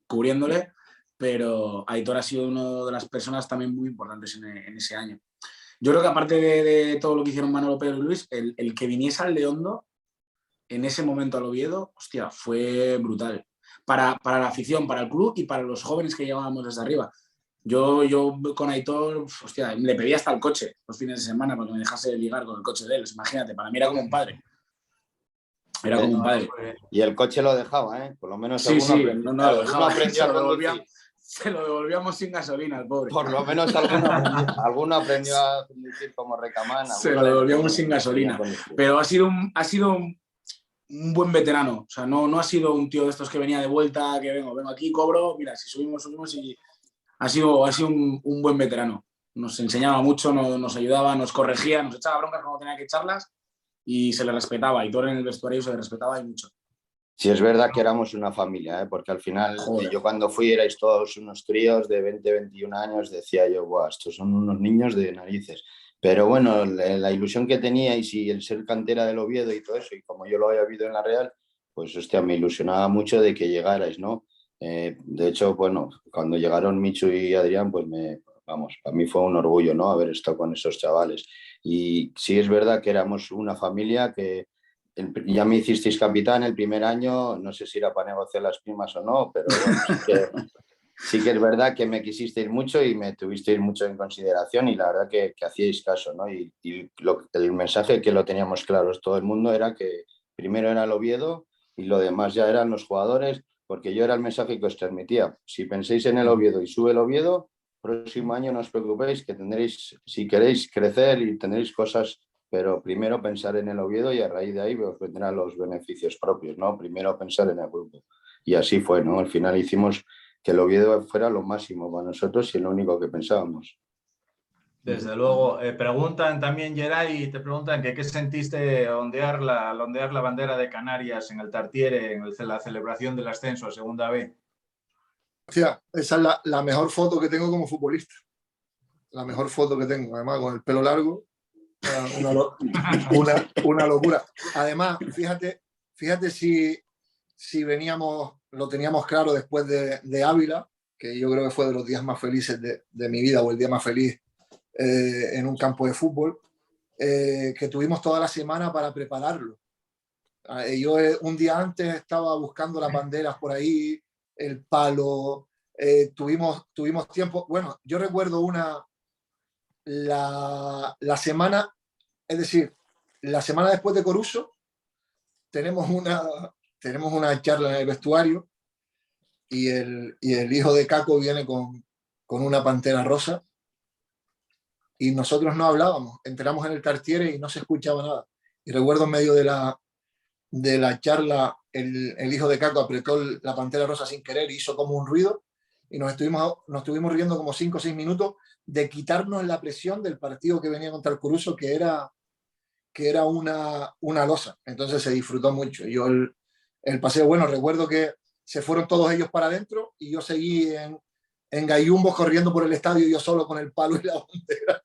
cubriéndole, pero Aitor ha sido una de las personas también muy importantes en ese año. Yo creo que aparte de todo lo que hicieron Manolo, Pedro y Luis, el que viniese al Leondo en ese momento al Oviedo, hostia, fue brutal. Para la afición, para el club y para los jóvenes que llevábamos desde arriba. Yo con Aitor, hostia, le pedí hasta el coche los fines de semana para que me dejase ligar con el coche de él. Imagínate, para mí era como un padre. Era como un padre. Y el coche lo dejaba, ¿eh? Por lo menos sí, alguno no lo dejaba. aprendió a conducir. Se lo devolvíamos sin gasolina al pobre. Por lo menos alguno aprendió a conducir como Recamán. Se lo devolvíamos sin gasolina. Pero ha sido un buen veterano. O sea, no ha sido un tío de estos que venía de vuelta, que vengo aquí, cobro, mira, si subimos y ha sido un buen veterano. Nos enseñaba mucho, nos ayudaba, nos corregía, nos echaba broncas cuando tenía que echarlas y se le respetaba. Y todo en el vestuario se le respetaba y mucho. Sí, es verdad que éramos una familia, porque al final yo cuando fui erais todos unos críos de 20, 21 años, decía yo, buah, estos son unos niños de narices. Pero bueno, la ilusión que teníais y el ser cantera del Oviedo y todo eso, y como yo lo había vivido en la Real, pues hostia, me ilusionaba mucho de que llegarais, ¿no? De hecho, bueno, cuando llegaron Michu y Adrián, pues para mí fue un orgullo, ¿no? Haber estado con esos chavales. Y sí es verdad que éramos una familia que ya me hicisteis capitán el primer año, no sé si era para negociar las primas o no, pero bueno, sí que es verdad que me quisisteis mucho y me tuvisteis mucho en consideración y la verdad que hacíais caso, ¿no? Y el mensaje que lo teníamos claros todo el mundo era que primero era el Oviedo y lo demás ya eran los jugadores, porque yo era el mensaje que os transmitía. Si pensáis en el Oviedo y sube el Oviedo, próximo año no os preocupéis que tendréis, si queréis crecer y tendréis cosas, pero primero pensar en el Oviedo y a raíz de ahí os vendrán los beneficios propios, ¿no? Primero pensar en el grupo. Y así fue, ¿no? Al final hicimos que el Oviedo fuera lo máximo para nosotros y lo único que pensábamos. Desde luego. Preguntan también, Geray, te preguntan que qué sentiste ondear la bandera de Canarias en el Tartiere, en la celebración del ascenso a Segunda B. O sea, esa es la mejor foto que tengo como futbolista. La mejor foto que tengo, además con el pelo largo. Una locura. Además, fíjate si veníamos, lo teníamos claro después de Ávila, que yo creo que fue de los días más felices de mi vida, o el día más feliz en un campo de fútbol, que tuvimos toda la semana para prepararlo. Yo un día antes estaba buscando las banderas por ahí, el palo, tuvimos tiempo. Bueno, yo recuerdo la semana, es decir, la semana después de Coruso, tenemos una charla en el vestuario y el hijo de Caco viene con una pantera rosa y nosotros no hablábamos, entramos en el Tartiere y no se escuchaba nada. Y recuerdo en medio de la charla el hijo de Caco apretó la pantera rosa sin querer y hizo como un ruido y nos estuvimos riendo como 5 o 6 minutos de quitarnos la presión del partido que venía contra el Coruso, que era una losa. Entonces se disfrutó mucho. Yo el paseo, bueno, recuerdo que se fueron todos ellos para adentro y yo seguí en Gallumbo corriendo por el estadio, yo solo con el palo y la bandera.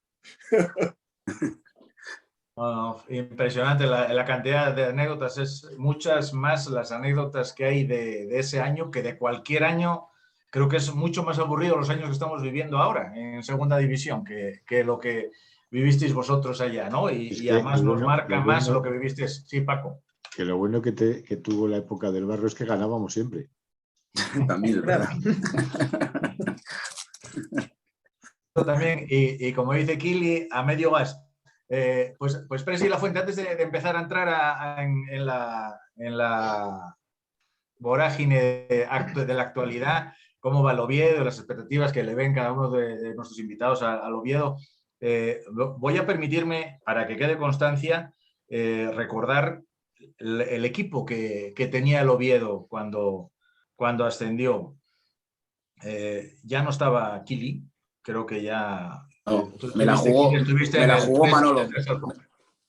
Impresionante la cantidad de anécdotas, es muchas más las anécdotas que hay de ese año que de cualquier año. Creo que es mucho más aburrido los años que estamos viviendo ahora en segunda división que lo que vivisteis vosotros allá, ¿no? Y además nos marca más lo que vivisteis. Sí, Paco. Que lo bueno que tuvo la época del Barro es que ganábamos siempre. También, ¿verdad? También, y como dice Kili, a medio gas. Pues Presi Lafuente, antes de empezar a entrar en la vorágine de la actualidad, cómo va el Oviedo, las expectativas que le ven cada uno de nuestros invitados al Oviedo, voy a permitirme, para que quede constancia, recordar el equipo que tenía el Oviedo cuando cuando ascendió, ya no estaba Kili, creo que ya... No, me la jugó Manolo.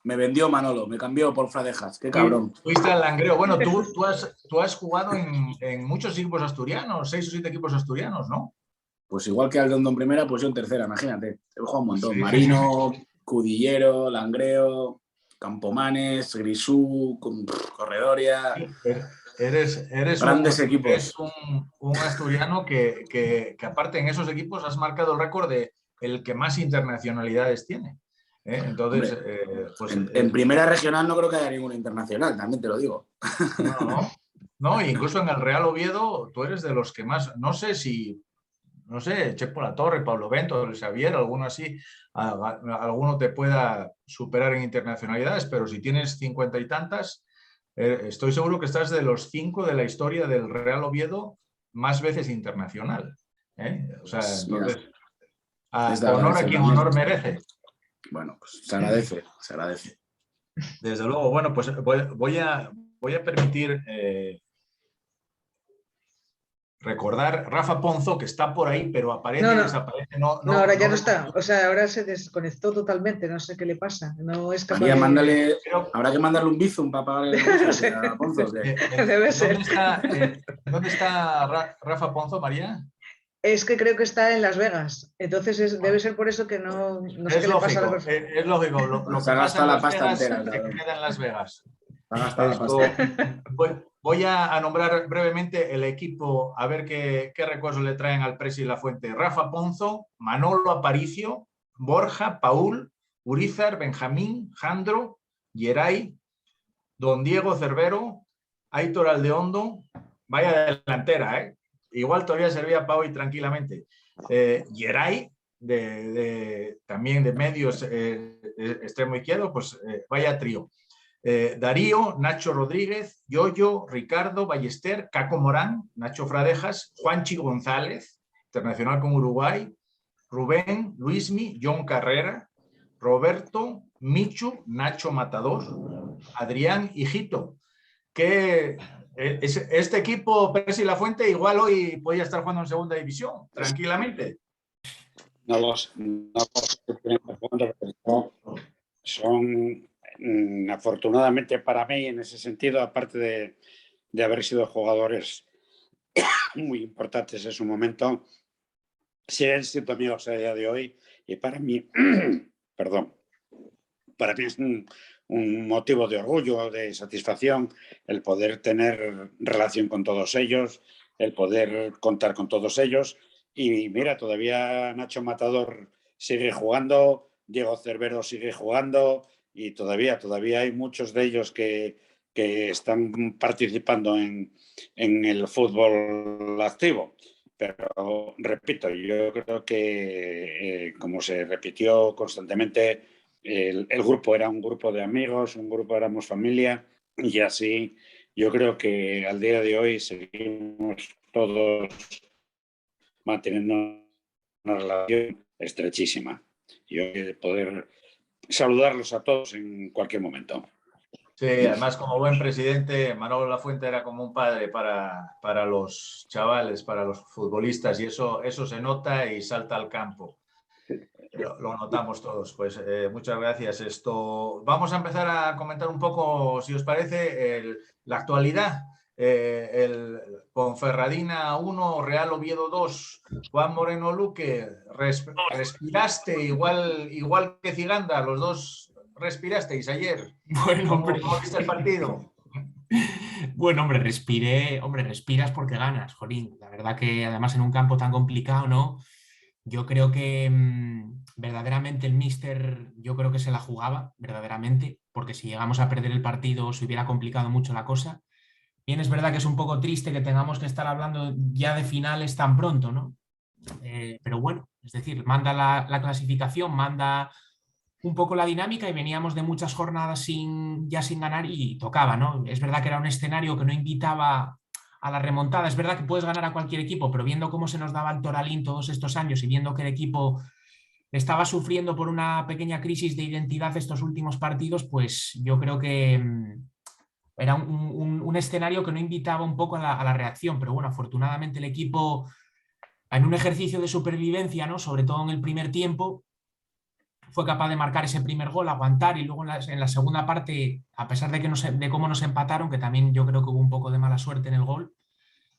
Me vendió Manolo, me cambió por Fradejas, qué cabrón. Fuiste al Langreo. Bueno, tú has jugado en muchos equipos asturianos, 6 o 7 equipos asturianos, ¿no? Pues igual que Aldondón en primera, pues yo en tercera, imagínate. He jugado un montón. Sí. Marino, Cudillero, Langreo, Campomanes, Grisú, Corredoria. Eres grandes equipos. Eres un asturiano que aparte en esos equipos has marcado el récord de el que más internacionalidades tiene. Entonces, pues, en primera regional no creo que haya ninguna internacional, también te lo digo. No, incluso en el Real Oviedo tú eres de los que más, no sé, Chepo La Torre, Pablo Bento, Luis Xavier, alguno así, alguno te pueda superar en internacionalidades, pero si tienes 50 y tantas, estoy seguro que estás de los 5 de la historia del Real Oviedo más veces internacional. O sea, entonces, honor a quien honor merece. Bueno, pues se agradece, se agradece. Desde luego, bueno, pues voy a permitir recordar Rafa Ponzo, que está por ahí, pero aparece y desaparece. No, ahora ya no está. O sea, ahora se desconectó totalmente, no sé qué le pasa. No es capaz de... Habrá que mandarle un bizum para pagarle a Ponzo. Debe ser. ¿Dónde está Rafa Ponzo, María? Es que creo que está en Las Vegas, entonces debe ser por eso que no sé qué le pasa. Es lógico, lo que pasa en Las Vegas se queda en Las Vegas. Voy a nombrar brevemente el equipo, a ver qué recuerdos le traen al Presi La Fuente. Rafa Ponzo, Manolo Aparicio, Borja, Paul, Urizar, Benjamín, Jandro, Geray, Don Diego Cervero, Aitor Aldeondo, vaya delantera, ¿eh? Igual todavía servía para hoy tranquilamente. Geray, también de medios, extremo izquierdo, pues vaya trío. Darío, Nacho Rodríguez, Yoyo, Ricardo, Ballester, Caco Morán, Nacho Fradejas, Juanchi González, internacional con Uruguay, Rubén, Luismi, John Carrera, Roberto, Michu, Nacho Matador, Adrián y Jito, que... Este equipo, Presi La Fuente, igual hoy podía estar jugando en segunda división, tranquilamente. Son, afortunadamente para mí, en ese sentido, aparte de haber sido jugadores muy importantes en su momento, siguen siendo amigos a día de hoy y para mí, para mí es un motivo de orgullo, de satisfacción, el poder tener relación con todos ellos, el poder contar con todos ellos. Y mira, todavía Nacho Matador sigue jugando, Diego Cervero sigue jugando y todavía hay muchos de ellos que están participando en el fútbol activo. Pero repito, yo creo que como se repitió constantemente, el grupo era un grupo de amigos, éramos familia y así yo creo que al día de hoy seguimos todos manteniendo una relación estrechísima. Yo quiero poder saludarlos a todos en cualquier momento. Sí, además como buen presidente, Manolo Lafuente era como un padre para los chavales, para los futbolistas y eso se nota y salta al campo. Lo notamos todos, pues muchas gracias. Vamos a empezar a comentar un poco, si os parece, la actualidad. El Ponferradina 1, Real Oviedo 2, Juan Moreno Luque, respiraste igual que Ciganda, los dos respirasteis ayer. Bueno, hombre. ¿Cómo viste el partido? Bueno, hombre, respiras porque ganas, jolín. La verdad que además en un campo tan complicado, ¿no? Yo creo que verdaderamente el míster, yo creo que se la jugaba, verdaderamente, porque si llegamos a perder el partido se hubiera complicado mucho la cosa. Bien, es verdad que es un poco triste que tengamos que estar hablando ya de finales tan pronto, ¿no? Pero bueno, es decir, manda la clasificación, manda un poco la dinámica y veníamos de muchas jornadas ya sin ganar y tocaba, ¿no? Es verdad que era un escenario que no invitaba a la remontada. Es verdad que puedes ganar a cualquier equipo, pero viendo cómo se nos daba el Toralín todos estos años y viendo que el equipo estaba sufriendo por una pequeña crisis de identidad estos últimos partidos, pues yo creo que era un escenario que no invitaba un poco a la reacción, pero bueno, afortunadamente el equipo, en un ejercicio de supervivencia, ¿no? Sobre todo en el primer tiempo, fue capaz de marcar ese primer gol, aguantar, y luego en la segunda parte, a pesar de, de cómo nos empataron, que también yo creo que hubo un poco de mala suerte en el gol,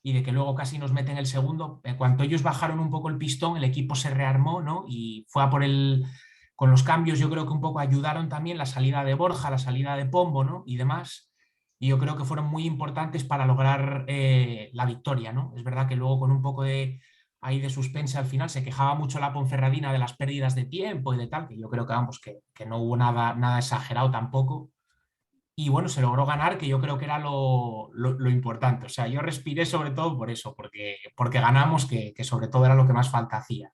y de que luego casi nos meten el segundo, en cuanto ellos bajaron un poco el pistón, el equipo se rearmó, ¿no? Y fue a por con los cambios, yo creo que un poco ayudaron también la salida de Borja, la salida de Pombo, ¿no? Y demás. Y yo creo que fueron muy importantes para lograr la victoria, ¿no? Es verdad que luego con un poco de ahí de suspense al final se quejaba mucho la Ponferradina de las pérdidas de tiempo y de tal, que yo creo que vamos, que no hubo nada exagerado tampoco. Y bueno, se logró ganar, que yo creo que era lo importante. O sea, yo respiré sobre todo por eso, porque ganamos, que sobre todo era lo que más falta hacía.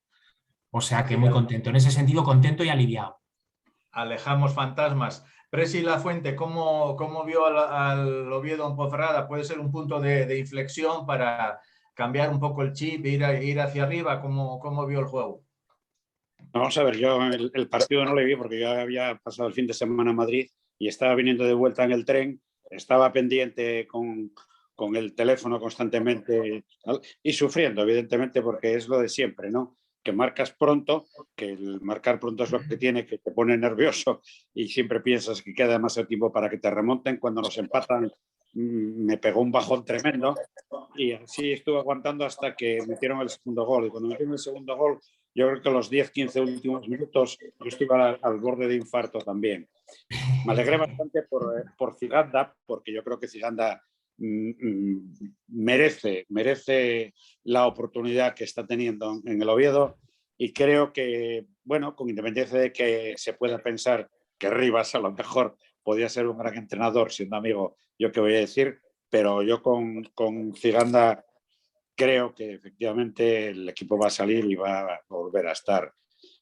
O sea que muy contento. En ese sentido, contento y aliviado. Alejamos fantasmas. Presi Lafuente, ¿cómo vio al Oviedo en Ponferrada? ¿Puede ser un punto de inflexión para cambiar un poco el chip, ir hacia arriba? ¿Cómo vio el juego? Vamos a ver, yo el partido no lo vi porque yo había pasado el fin de semana en Madrid y estaba viniendo de vuelta en el tren, estaba pendiente con el teléfono constantemente y sufriendo, evidentemente, porque es lo de siempre, ¿no? Que marcas pronto, que el marcar pronto es lo que tiene, que te pone nervioso y siempre piensas que queda demasiado tiempo para que te remonten. Cuando nos empatan me pegó un bajón tremendo y así estuve aguantando hasta que metieron el segundo gol. Y cuando metieron el segundo gol, yo creo que los 10-15 últimos minutos yo estuve al borde de infarto también. Me alegré bastante por Ciganda, porque yo creo que Ciganda merece la oportunidad que está teniendo en el Oviedo, y creo que, bueno, con independencia de que se pueda pensar que Rivas a lo mejor podía ser un gran entrenador, siendo amigo, yo qué voy a decir, pero yo con Ciganda creo que efectivamente el equipo va a salir y va a volver a estar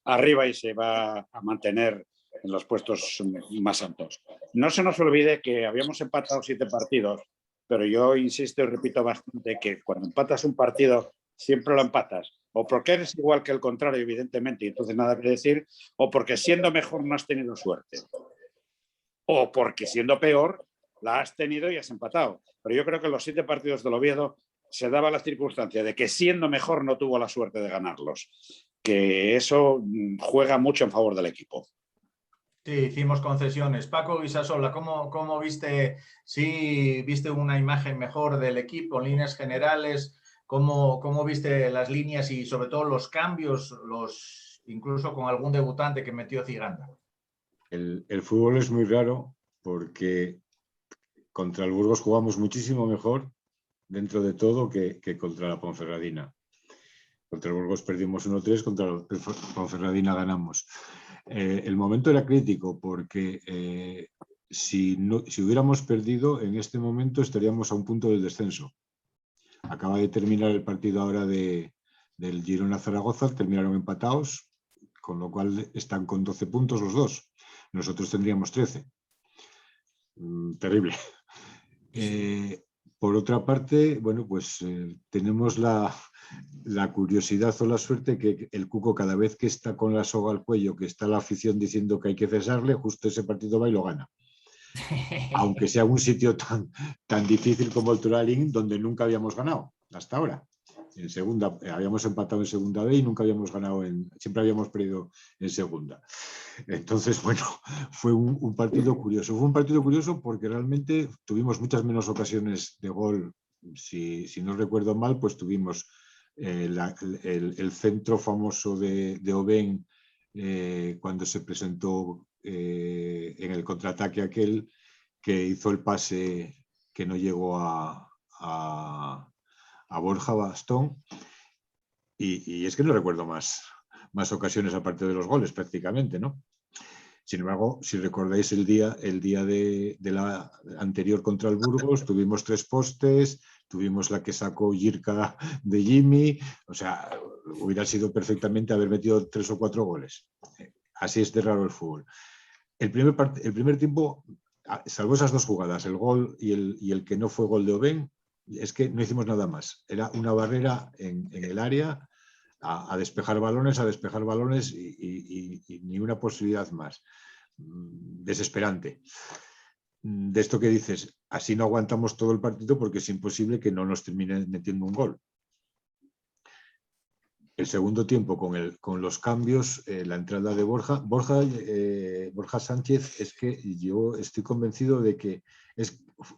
arriba y se va a mantener en los puestos más altos. No se nos olvide que habíamos empatado 7 partidos, pero yo insisto y repito bastante que cuando empatas un partido siempre lo empatas, o porque eres igual que el contrario, evidentemente, y entonces nada que decir, o porque siendo mejor no has tenido suerte, o porque siendo peor la has tenido y has empatado. Pero yo creo que los 7 partidos del Oviedo se daba la circunstancia de que siendo mejor no tuvo la suerte de ganarlos, que eso juega mucho en favor del equipo. Sí, hicimos concesiones. Paco Guisasola, ¿cómo viste? Sí, viste una imagen mejor del equipo en líneas generales. ¿Cómo viste las líneas y sobre todo los cambios, incluso con algún debutante que metió Ciganda? El fútbol es muy raro porque contra el Burgos jugamos muchísimo mejor dentro de todo que contra la Ponferradina. Contra el Burgos perdimos 1-3, contra la Ponferradina ganamos. El momento era crítico porque si hubiéramos perdido, en este momento estaríamos a un punto del descenso. Acaba de terminar el partido ahora del Girona-Zaragoza, terminaron empatados, con lo cual están con 12 puntos los dos. Nosotros tendríamos 13. Terrible. Por otra parte, bueno, pues tenemos la curiosidad o la suerte que el Cuco, cada vez que está con la soga al cuello, que está la afición diciendo que hay que cesarle, justo ese partido va y lo gana. Aunque sea un sitio tan difícil como el Turalín, donde nunca habíamos ganado hasta ahora. En segunda, habíamos empatado en segunda B y nunca habíamos ganado, siempre habíamos perdido en segunda. Entonces, bueno, fue un partido curioso. Fue un partido curioso porque realmente tuvimos muchas menos ocasiones de gol. Si no recuerdo mal, pues tuvimos el centro famoso de Oben cuando se presentó en el contraataque aquel, que hizo el pase que no llegó a Borja Bastón, y es que no recuerdo más ocasiones aparte de los goles prácticamente, ¿no? Sin embargo, si recordáis el día de la anterior contra el Burgos, tuvimos 3 postes, tuvimos la que sacó Jirka de Jimmy, o sea, hubiera sido perfectamente haber metido 3 o 4 goles. Así es de raro el fútbol. El primer tiempo, salvo esas 2 jugadas, el gol y el que no fue gol de Oben, es que no hicimos nada más. Era una barrera en el área a despejar balones y ni una posibilidad más. Desesperante. de esto que dices, así no aguantamos todo el partido porque es imposible que no nos termine metiendo un gol. El segundo tiempo con los cambios, la entrada de Borja Sánchez, es que yo estoy convencido de que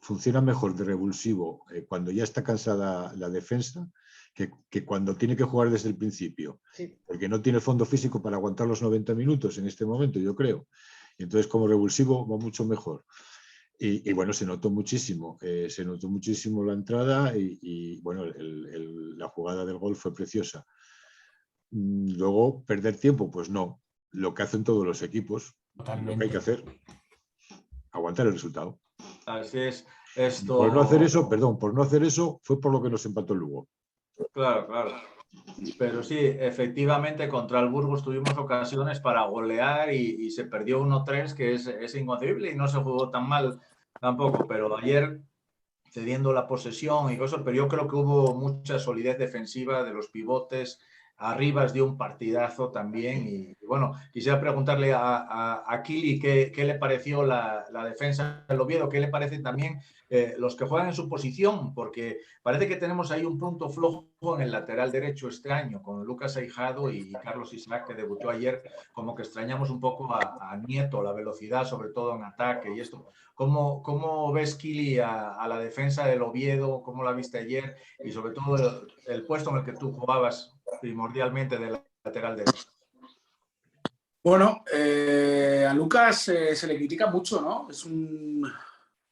funciona mejor de revulsivo cuando ya está cansada la defensa que cuando tiene que jugar desde el principio, Sí. porque no tiene fondo físico para aguantar los 90 minutos en este momento, yo creo. Y entonces como revulsivo va mucho mejor. Y bueno, se notó muchísimo la entrada y bueno, la jugada del gol fue preciosa. Luego, perder tiempo, pues no. Lo que hacen todos los equipos, Totalmente. lo que hay que hacer, aguantar el resultado. Así es. Esto... Por no hacer eso, fue por lo que nos empató el Lugo. Claro, claro. Pero sí, efectivamente, contra el Burgos tuvimos ocasiones para golear y se perdió 1-3, que es inconcebible y no se jugó tan mal tampoco. Pero ayer, cediendo la posesión y cosas, pero yo creo que hubo mucha solidez defensiva de los pivotes. Arribas dio un partidazo también y bueno, quisiera preguntarle a Kili qué le pareció la defensa del Oviedo, qué le parece también los que juegan en su posición, porque parece que tenemos ahí un punto flojo en el lateral derecho este año, con Lucas Aijado y Carlos Isaac, que debutó ayer, como que extrañamos un poco a Nieto, la velocidad, sobre todo en ataque y esto. ¿Cómo ves, Kili, a la defensa del Oviedo? ¿Cómo la viste ayer? Y sobre todo el puesto en el que tú jugabas primordialmente de lateral derecho. Bueno, a Lucas se le critica mucho, ¿no? Es un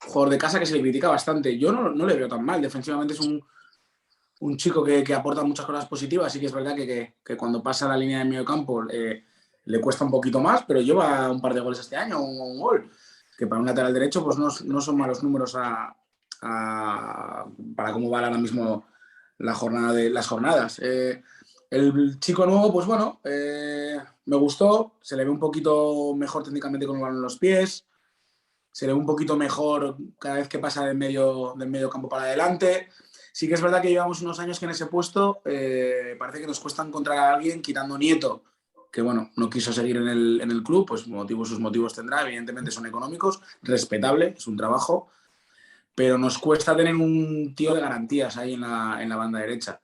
jugador de casa que se le critica bastante. Yo no le veo tan mal. Defensivamente es un chico que aporta muchas cosas positivas. Sí que es verdad que cuando pasa la línea de medio campo le cuesta un poquito más, pero lleva un par de goles este año, un gol, que para un lateral derecho pues no son malos números para cómo van ahora mismo las jornadas. El chico nuevo, pues bueno, me gustó, se le ve un poquito mejor técnicamente con el balón en los pies, se le ve un poquito mejor cada vez que pasa del medio campo para adelante. Sí que es verdad que llevamos unos años que en ese puesto parece que nos cuesta encontrar a alguien, quitando Nieto, que bueno, no quiso seguir en el club, pues sus motivos tendrá, evidentemente son económicos, respetable, es un trabajo, pero nos cuesta tener un tío de garantías ahí en la banda derecha.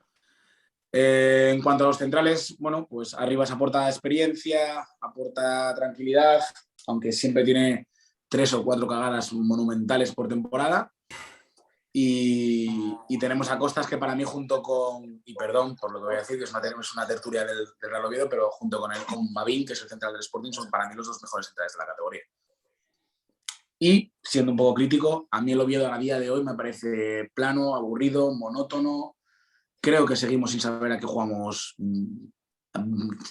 En cuanto a los centrales, bueno, pues Arribas aporta experiencia, aporta tranquilidad, aunque siempre tiene 3 o 4 cagadas monumentales por temporada. Y tenemos a Costas, que para mí junto con, y perdón por lo que voy a decir, que es una tertulia del Real Oviedo, pero junto con Mavín, que es el central del Sporting, son para mí los 2 mejores centrales de la categoría. Y, siendo un poco crítico, a mí el Oviedo a día de hoy me parece plano, aburrido, monótono. Creo que seguimos sin saber a qué jugamos.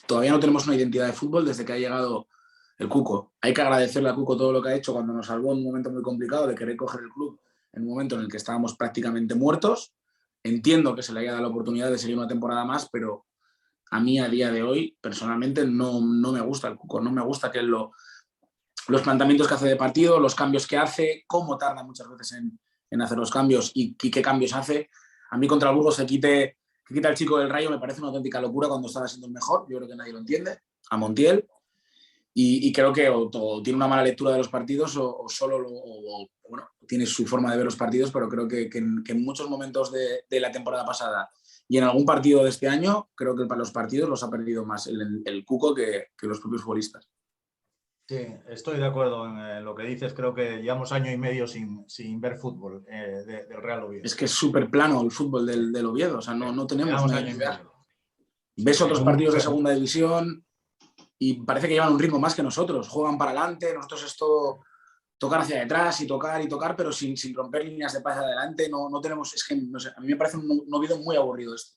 Todavía no tenemos una identidad de fútbol desde que ha llegado el Cuco. Hay que agradecerle a Cuco todo lo que ha hecho cuando nos salvó en un momento muy complicado de querer coger el club en un momento en el que estábamos prácticamente muertos. Entiendo que se le haya dado la oportunidad de seguir una temporada más, pero a mí a día de hoy, personalmente, no me gusta el Cuco. No me gusta que los planteamientos que hace de partido, los cambios que hace, cómo tarda muchas veces en hacer los cambios y qué cambios hace. A mí contra el Burgos que quita el chico del Rayo me parece una auténtica locura cuando estaba siendo el mejor. Yo creo que nadie lo entiende. A Montiel. Y creo que o tiene una mala lectura de los partidos o bueno, tiene su forma de ver los partidos, pero creo que en muchos momentos de la temporada pasada y en algún partido de este año, creo que para los partidos los ha perdido más el Cuco que los propios futbolistas. Sí, estoy de acuerdo en lo que dices. Creo que llevamos año y medio sin ver fútbol del Real Oviedo. Es que es súper plano el fútbol del Oviedo. O sea, no tenemos una identidad. Ves otros partidos de segunda división y parece que llevan un ritmo más que nosotros. Juegan para adelante. Nosotros es todo tocar hacia detrás y tocar, pero sin romper líneas de pase adelante. No tenemos... Es que, no sé, a mí me parece un Oviedo muy aburrido esto.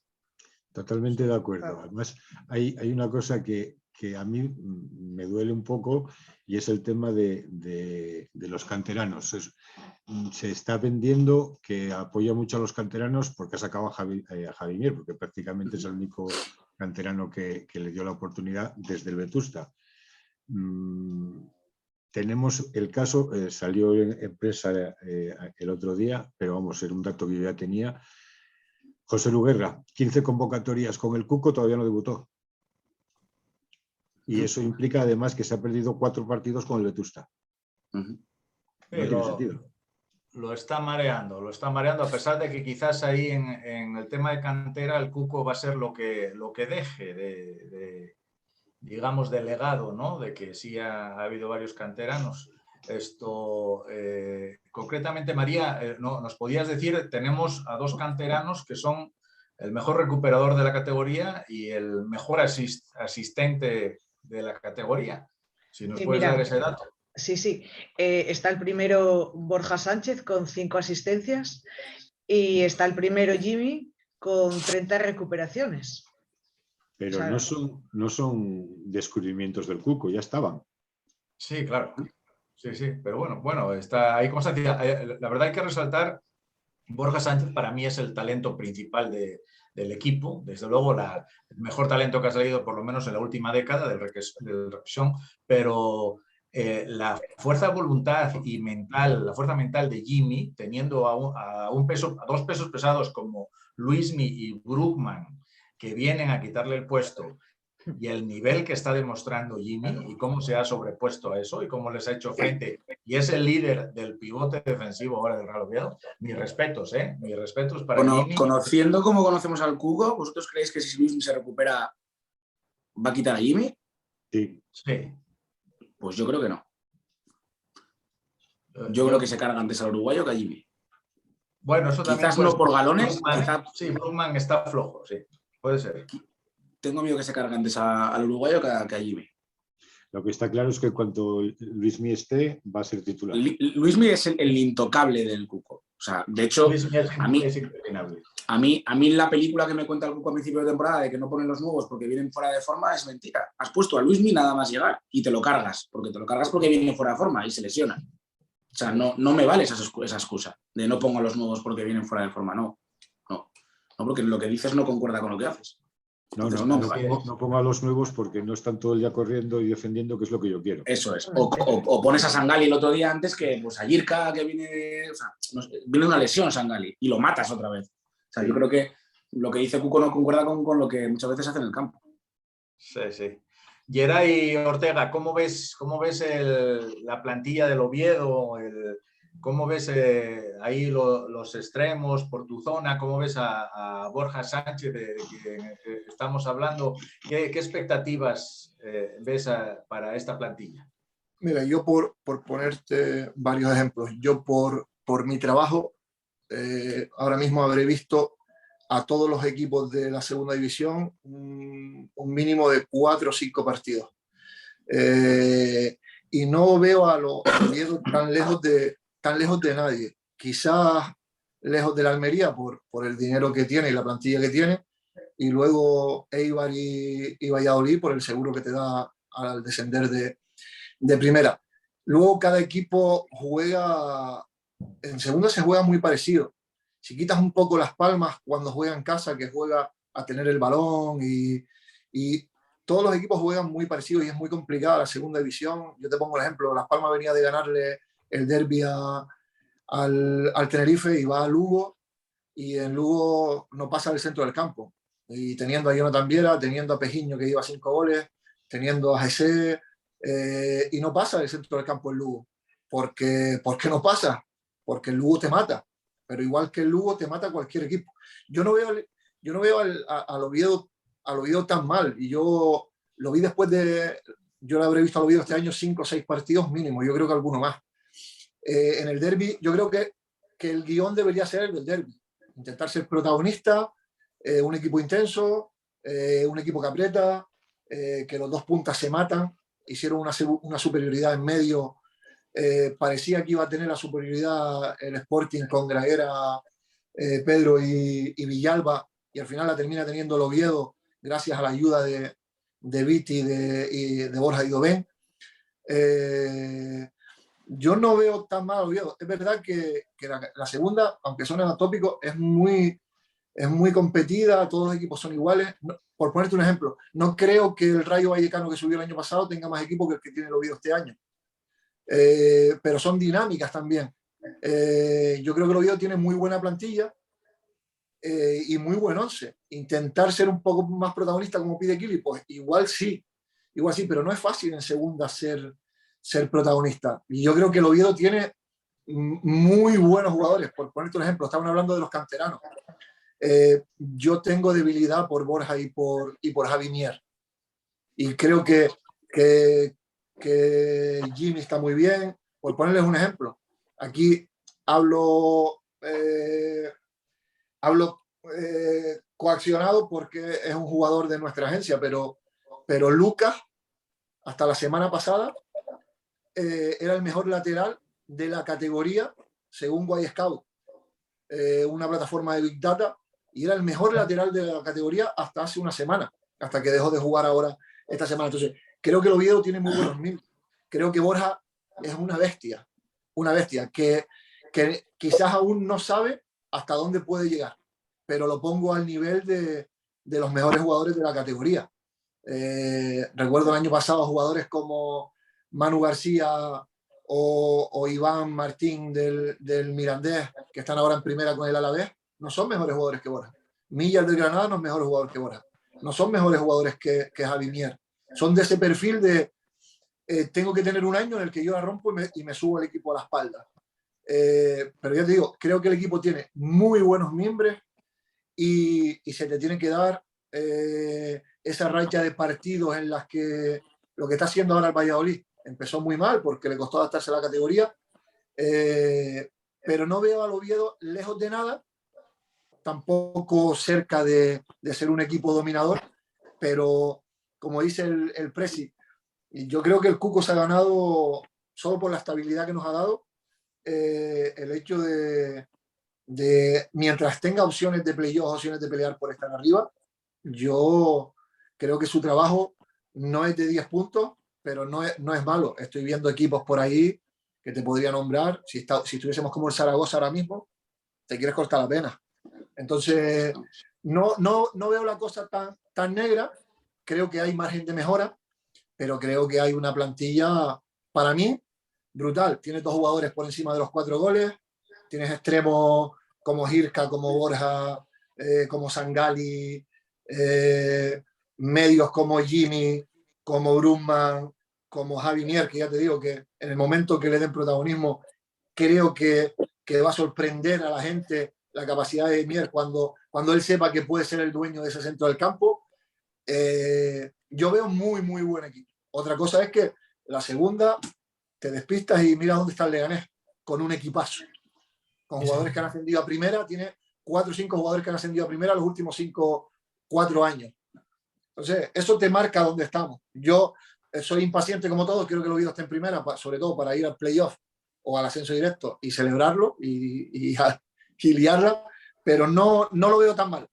Totalmente de acuerdo. Además, hay una cosa que a mí me duele un poco y es el tema de los canteranos. Se está vendiendo que apoya mucho a los canteranos porque ha sacado a Javi Mier, porque prácticamente es el único canterano que le dio la oportunidad desde el Vetusta. Tenemos el caso, salió en prensa el otro día, pero vamos, era un dato que yo ya tenía. José Luguerra, 15 convocatorias con el Cuco, todavía no debutó. Y eso implica además que se ha perdido 4 partidos con el Vetusta. No tiene sentido. Lo está mareando, a pesar de que quizás ahí en el tema de cantera el Cuco va a ser lo que deje digamos, de legado, ¿no? De que sí ha habido varios canteranos. Concretamente, María, ¿nos podías decir? Tenemos a 2 canteranos que son el mejor recuperador de la categoría y el mejor asistente de la categoría. Si nos puedes dar ese dato. Sí. Está el primero Borja Sánchez con 5 asistencias y está el primero Jimmy con 30 recuperaciones. Pero o sea, no son descubrimientos del Cuco, ya estaban. Sí, claro. Sí, pero bueno, está ahí constancia. La verdad hay que resaltar, Borja Sánchez para mí es el talento principal del equipo, desde luego el mejor talento que ha salido por lo menos en la última década del Requesón, pero la fuerza de voluntad y mental, la fuerza mental de Jimmy, teniendo a 2 pesos pesados como Luismi y Brookman, que vienen a quitarle el puesto, y el nivel que está demostrando Jimmy y cómo se ha sobrepuesto a eso y cómo les ha hecho frente, y es el líder del pivote defensivo ahora del Real Oviedo. Mis respetos para Jimmy. Conociendo como conocemos al Cuco, ¿vosotros creéis que si Luismi se recupera va a quitar a Jimmy? Sí. Pues yo creo que no. Yo creo que se carga antes al uruguayo que a Jimmy. Bueno, eso también. Quizás no por galones. Sí, Brookman está flojo, sí. Puede ser. Tengo miedo que se cargue antes al uruguayo que a Jimmy. Lo que está claro es que cuando Luismi esté, va a ser titular. Luismi es el intocable del Cuco. O sea, de hecho, a mí la película que me cuenta el Cuco a principio de temporada de que no ponen los nuevos porque vienen fuera de forma es mentira. Has puesto a Luismi nada más llegar y te lo cargas porque viene fuera de forma y se lesiona. O sea, no me vale esa excusa de no pongo a los nuevos porque vienen fuera de forma. No, porque lo que dices no concuerda con lo que haces. No pongo a los nuevos porque no están todo el día corriendo y defendiendo, que es lo que yo quiero. Eso es. O pones a Sangali el otro día antes que pues, a Jirka, que viene... O sea, viene una lesión Sangali y lo matas otra vez. O sea, yo creo que lo que dice Cuco no concuerda con lo que muchas veces hace en el campo. Sí. Geray Ortega, ¿cómo ves la plantilla del Oviedo? ¿Cómo ves ahí los extremos por tu zona? ¿Cómo ves a Borja Sánchez, de que estamos hablando? ¿Qué expectativas ves para esta plantilla? Mira, yo por ponerte varios ejemplos, yo por mi trabajo, ahora mismo habré visto a todos los equipos de la segunda división un mínimo de 4 o 5 partidos. Y no veo a los Oviedo tan lejos de nadie. Quizás lejos de la Almería por el dinero que tiene y la plantilla que tiene, y luego Eibar y Valladolid por el seguro que te da al descender de primera. Luego cada equipo juega, en segunda se juega muy parecido. Si quitas un poco Las Palmas cuando juega en casa, que juega a tener el balón y todos los equipos juegan muy parecidos y es muy complicada la segunda división. Yo te pongo el ejemplo, Las Palmas venía de ganarle el derbi al Tenerife y va a Lugo, y en Lugo no pasa del centro del campo. Y teniendo a Jonathan Viera, teniendo a Pejiño que lleva 5 goles, teniendo a Jesse, y no pasa del centro del campo en Lugo. ¿Por qué no pasa? Porque el Lugo te mata. Pero igual que el Lugo te mata cualquier equipo. Yo no veo al Oviedo tan mal. Y yo lo vi después yo lo habré visto al Oviedo este año 5 o 6 partidos mínimo. Yo creo que alguno más. En el derbi, yo creo que el guión debería ser el del derbi. Intentar ser protagonista, un equipo intenso, un equipo que aprieta, que los 2 puntas se matan. Hicieron una superioridad en medio. Parecía que iba a tener la superioridad el Sporting con Graguera, Pedro y Villalba, y al final la termina teniendo el Oviedo gracias a la ayuda de Viti y de Borja Idovén. Yo no veo tan mal al Oviedo. Es verdad que la segunda, aunque suene atópico, es muy competida, todos los equipos son iguales. Por ponerte un ejemplo, no creo que el Rayo Vallecano que subió el año pasado tenga más equipo que el que tiene el Oviedo este año. Pero son dinámicas también. Yo creo que el Oviedo tiene muy buena plantilla y muy buen once. Intentar ser un poco más protagonista como pide Kili, pues igual sí, pero no es fácil en segunda ser protagonista. Y yo creo que el Oviedo tiene muy buenos jugadores. Por ponerte un ejemplo, estaban hablando de los canteranos. Yo tengo debilidad por Borja y por Javi Mier. Y creo que Jimmy está muy bien. Por ponerles un ejemplo, aquí hablo coaccionado porque es un jugador de nuestra agencia, pero Lucas, hasta la semana pasada, era el mejor lateral de la categoría según Y Scout, una plataforma de Big Data, y era el mejor lateral de la categoría hasta hace una semana, hasta que dejó de jugar ahora esta semana. Entonces, creo que el Oviedo tiene muy buenos mil. Creo que Borja es una bestia que quizás aún no sabe hasta dónde puede llegar, pero lo pongo al nivel de los mejores jugadores de la categoría. Recuerdo el año pasado jugadores como Manu García o Iván Martín del Mirandés, que están ahora en primera con el Alavés, no son mejores jugadores que Borja. Millas del Granada no es mejor jugador que Borja. No son mejores jugadores que Javi Mier. Son de ese perfil de tengo que tener un año en el que yo la rompo y me subo el equipo a la espalda. Pero ya te digo, creo que el equipo tiene muy buenos miembros y se te tiene que dar esa racha de partidos en las que lo que está haciendo ahora el Valladolid empezó muy mal porque le costó adaptarse a la categoría, pero no veo al Oviedo lejos de nada, tampoco cerca de ser un equipo dominador, pero como dice el Presi, yo creo que el Cuco se ha ganado solo por la estabilidad que nos ha dado, el hecho de mientras tenga opciones de playoff, opciones de pelear por estar arriba, yo creo que su trabajo no es de 10 puntos, pero no es malo. Estoy viendo equipos por ahí que te podría nombrar. Si estuviésemos como el Zaragoza ahora mismo, te quieres cortar la pena. Entonces, no veo la cosa tan negra. Creo que hay margen de mejora, pero creo que hay una plantilla, para mí, brutal. Tienes 2 jugadores por encima de los 4 goles. Tienes extremos como Jirka, como Borja, como Sangali, medios como Jimmy, como Brumman, como Javi Mier, que ya te digo que en el momento que le den protagonismo, creo que va a sorprender a la gente la capacidad de Mier cuando él sepa que puede ser el dueño de ese centro del campo. Yo veo muy, muy buen equipo. Otra cosa es que la segunda te despistas y mira dónde está el Leganés, con un equipazo, con jugadores que han ascendido a primera. Tiene 4 o 5 jugadores que han ascendido a primera los últimos 4 años. Entonces, eso te marca dónde estamos. Yo soy impaciente como todos, quiero que el Oviedo esté en primera, sobre todo para ir al playoff o al ascenso directo y celebrarlo y liarla, pero no lo veo tan mal.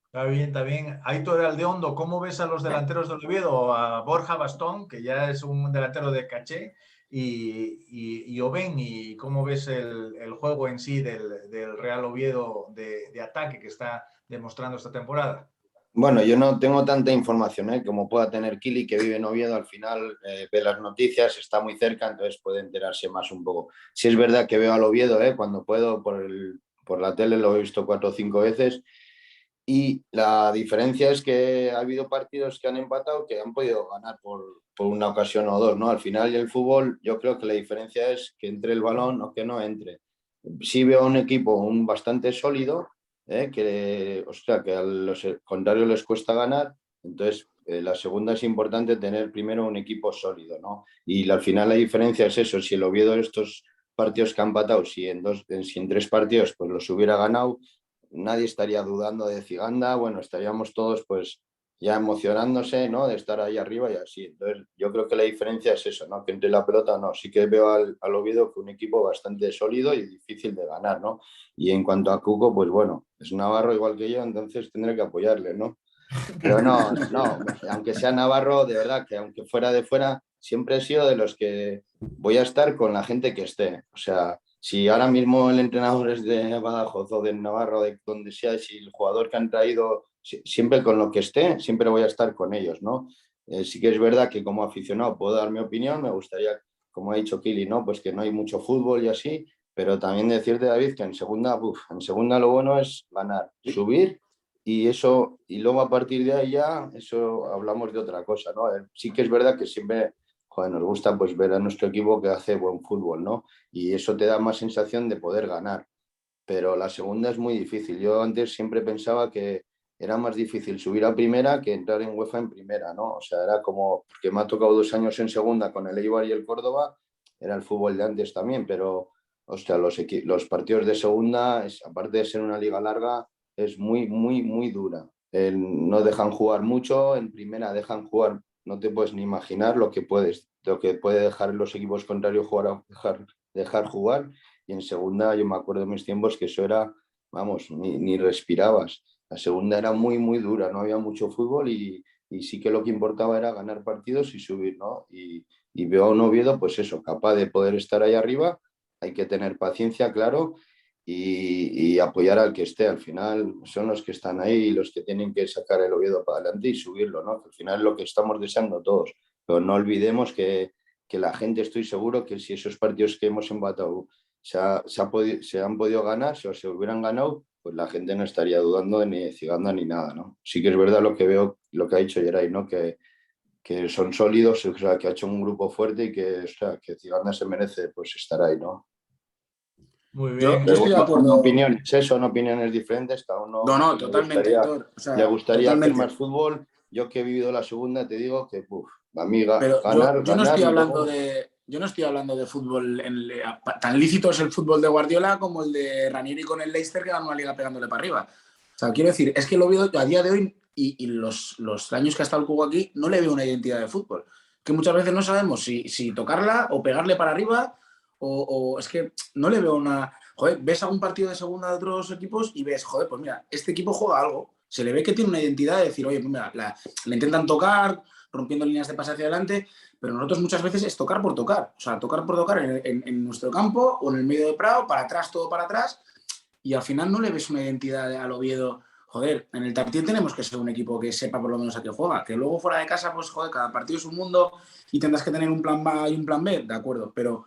Está bien, está bien. Aitor Aldeondo, ¿cómo ves a los delanteros del Oviedo? A Borja Bastón, que ya es un delantero de caché, y Oben, ¿y cómo ves el juego en sí del Real Oviedo de ataque que está demostrando esta temporada? Bueno, yo no tengo tanta información como pueda tener Kili, que vive en Oviedo. Al final ve las noticias, está muy cerca, entonces puede enterarse más un poco. Sí es verdad que veo al Oviedo, cuando puedo, por la tele lo he visto 4 o 5 veces, y la diferencia es que ha habido partidos que han empatado que han podido ganar por una ocasión o 2, ¿no? Al final, y el fútbol, yo creo que la diferencia es que entre el balón o que no entre. Sí veo un equipo bastante sólido, que a los contrarios les cuesta ganar. Entonces, la segunda es importante tener primero un equipo sólido, ¿no? Y al final la diferencia es eso. Si el Oviedo estos partidos que han empatado, si en 3 partidos pues los hubiera ganado, nadie estaría dudando de decir, anda, bueno, estaríamos todos pues ya emocionándose, ¿no? De estar ahí arriba y así. Entonces, yo creo que la diferencia es eso, ¿no? Que entre la pelota, no. Sí que veo al Oviedo que un equipo bastante sólido y difícil de ganar, ¿no? Y en cuanto a Cuco, pues bueno, es navarro igual que yo, entonces tendré que apoyarle, ¿no? Pero no, aunque sea navarro, de verdad que aunque fuera de fuera, siempre he sido de los que voy a estar con la gente que esté. O sea, si ahora mismo el entrenador es de Badajoz o de Navarra o de donde sea, si el jugador que han traído, siempre con lo que esté, siempre voy a estar con ellos, ¿no? Sí que es verdad que como aficionado puedo dar mi opinión, me gustaría, como ha dicho Kili, ¿no? Pues que no hay mucho fútbol y así, pero también decirte, David, que en segunda lo bueno es ganar, subir y eso, y luego a partir de ahí ya, eso hablamos de otra cosa, ¿no? Sí que es verdad que siempre joder, nos gusta pues ver a nuestro equipo que hace buen fútbol, ¿no? Y eso te da más sensación de poder ganar. Pero la segunda es muy difícil. Yo antes siempre pensaba que era más difícil subir a primera que entrar en UEFA en primera, ¿no? O sea, era como, porque me ha tocado 2 años en segunda con el Eibar y el Córdoba, era el fútbol de antes también, pero, hostia, los partidos de segunda, aparte de ser una liga larga, es muy, muy, muy dura. No dejan jugar mucho, en primera dejan jugar, no te puedes ni imaginar lo que puede dejar los equipos contrarios dejar jugar. Y en segunda, yo me acuerdo de mis tiempos que eso era, vamos, ni respirabas. La segunda era muy, muy dura, no había mucho fútbol y sí que lo que importaba era ganar partidos y subir, ¿no? Y veo a un Oviedo, pues eso, capaz de poder estar ahí arriba. Hay que tener paciencia, claro, y apoyar al que esté. Al final son los que están ahí y los que tienen que sacar el Oviedo para adelante y subirlo, ¿no? Al final es lo que estamos deseando todos. Pero no olvidemos que la gente, estoy seguro que si esos partidos que hemos empatado se han podido ganar, si se hubieran ganado, pues la gente no estaría dudando ni decigando ni nada, ¿no? Sí que es verdad lo que veo, lo que ha dicho Geray, ¿no? Que son sólidos, o sea, que ha hecho un grupo fuerte y que, o sea, que Ciganda se merece pues estar ahí, ¿no? Muy bien. Yo estoy de acuerdo. Son opiniones diferentes, cada uno No, totalmente, Aitor. O sea, le gustaría hacer totalmente. más fútbol. Yo que he vivido la segunda, te digo que, amiga, pero ganar, yo no estoy hablando luego... yo no estoy hablando de fútbol tan lícito es el fútbol de Guardiola como el de Ranieri con el Leicester, que ganó una liga pegándole para arriba. O sea, quiero decir, es que lo veo a día de hoy y los años que ha estado el juego aquí, no le veo una identidad de fútbol. Que muchas veces no sabemos si tocarla o pegarle para arriba o es que no le veo una... Joder, ves algún partido de segunda de otros equipos y ves, joder, pues mira, este equipo juega algo. Se le ve que tiene una identidad de decir, oye, pues mira, le intentan tocar, rompiendo líneas de pase hacia adelante, pero nosotros muchas veces es tocar por tocar. O sea, tocar por tocar en nuestro campo o en el medio de Prado, para atrás, todo para atrás, y al final no le ves una identidad al Oviedo. Joder, en el Tartiere tenemos que ser un equipo que sepa por lo menos a qué juega. Que luego fuera de casa, pues joder, cada partido es un mundo y tendrás que tener un plan A y un plan B, de acuerdo, pero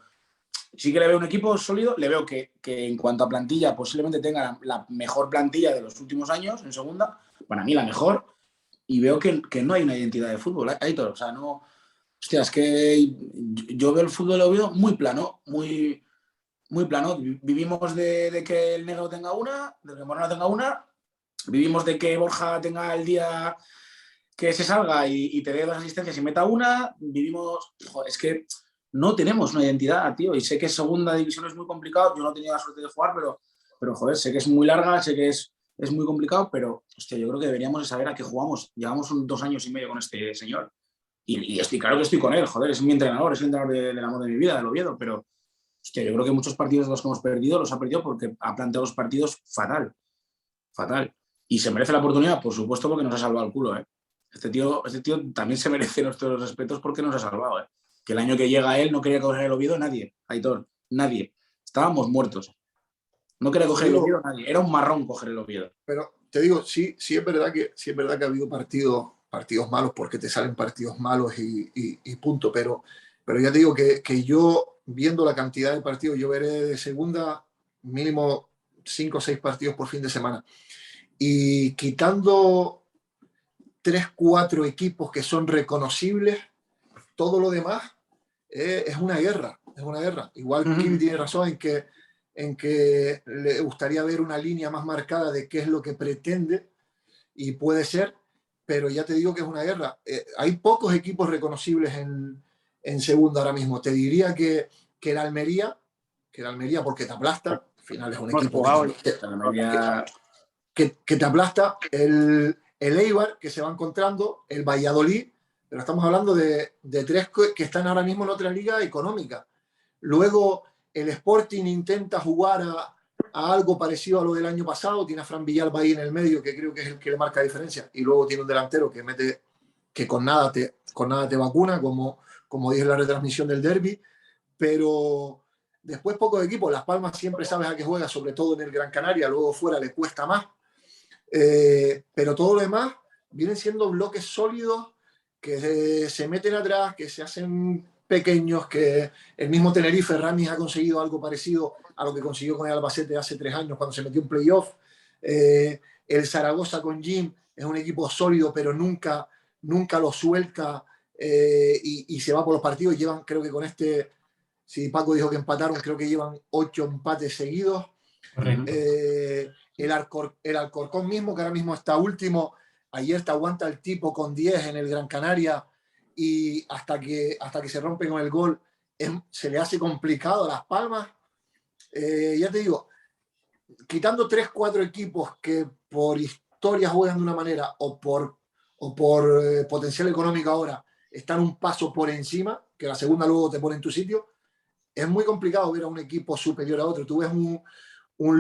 sí que le veo un equipo sólido, le veo que en cuanto a plantilla posiblemente tenga la mejor plantilla de los últimos años en segunda, para mí la mejor, y veo que no hay una identidad de fútbol, Aitor, o sea, no... Hostia, es que yo veo el fútbol de Oviedo muy plano, muy plano. Vivimos de que el Negro tenga una, de que Moreno tenga una, vivimos de que Borja tenga el día que se salga y te dé 2 asistencias y meta una, vivimos... Joder, es que no tenemos una identidad, tío, y sé que segunda división es muy complicado, yo no he tenido la suerte de jugar, pero joder, sé que es muy larga, sé que es muy complicado, pero hostia, yo creo que deberíamos de saber a qué jugamos. Llevamos 2 años y medio con este señor. Y estoy claro que estoy con él, joder, es mi entrenador, es el entrenador del amor de mi vida, del Oviedo, pero hostia, yo creo que muchos partidos de los que hemos perdido los ha perdido porque ha planteado los partidos fatal. Y se merece la oportunidad, por supuesto, porque nos ha salvado el culo, ¿eh? Este tío también se merece nuestros respetos porque nos ha salvado, ¿eh? Que el año que llega él no quería coger el Oviedo nadie, Aitor, nadie. Estábamos muertos. No quería coger el Oviedo nadie, era un marrón coger el Oviedo. Pero te digo, sí es verdad que ha habido partidos malos porque te salen partidos malos y punto, pero ya te digo que yo, viendo la cantidad de partidos, yo veré de segunda mínimo 5 o 6 partidos por fin de semana. Y quitando 3 o 4 equipos que son reconocibles, todo lo demás es una guerra. Igual Kiwi tiene razón en que le gustaría ver una línea más marcada de qué es lo que pretende, y puede ser, pero ya te digo que es una guerra. Hay pocos equipos reconocibles en segunda ahora mismo. Te diría que el Almería, porque te aplasta, al final es un equipo que te aplasta, el Eibar, que se va encontrando, el Valladolid, pero estamos hablando de 3 que están ahora mismo en otra liga económica. Luego el Sporting intenta jugar a algo parecido a lo del año pasado, tiene a Fran Villalba ahí en el medio, que creo que es el que le marca diferencia, y luego tiene un delantero que con nada te vacuna, como dije en la retransmisión del derbi, pero después pocos equipos. Las Palmas siempre sabes a qué juega, sobre todo en el Gran Canaria, luego fuera le cuesta más, pero todo lo demás vienen siendo bloques sólidos que se meten atrás, que se hacen pequeños, que el mismo Tenerife, Ramis, ha conseguido algo parecido a lo que consiguió con el Albacete hace 3 años cuando se metió en playoff. El Zaragoza con Jim es un equipo sólido, pero nunca lo suelta y se va por los partidos. Llevan, creo que con este, si Paco dijo que empataron, creo que llevan 8 empates seguidos. El Alcorcón mismo, que ahora mismo está último, ayer te aguanta el tipo con 10 en el Gran Canaria y hasta que se rompe con el gol se le hace complicado Las Palmas. Ya te digo, quitando 3-4 equipos que por historia juegan de una manera o por potencial económico ahora están un paso por encima, que la segunda luego te pone en tu sitio, es muy complicado ver a un equipo superior a otro. Tú ves un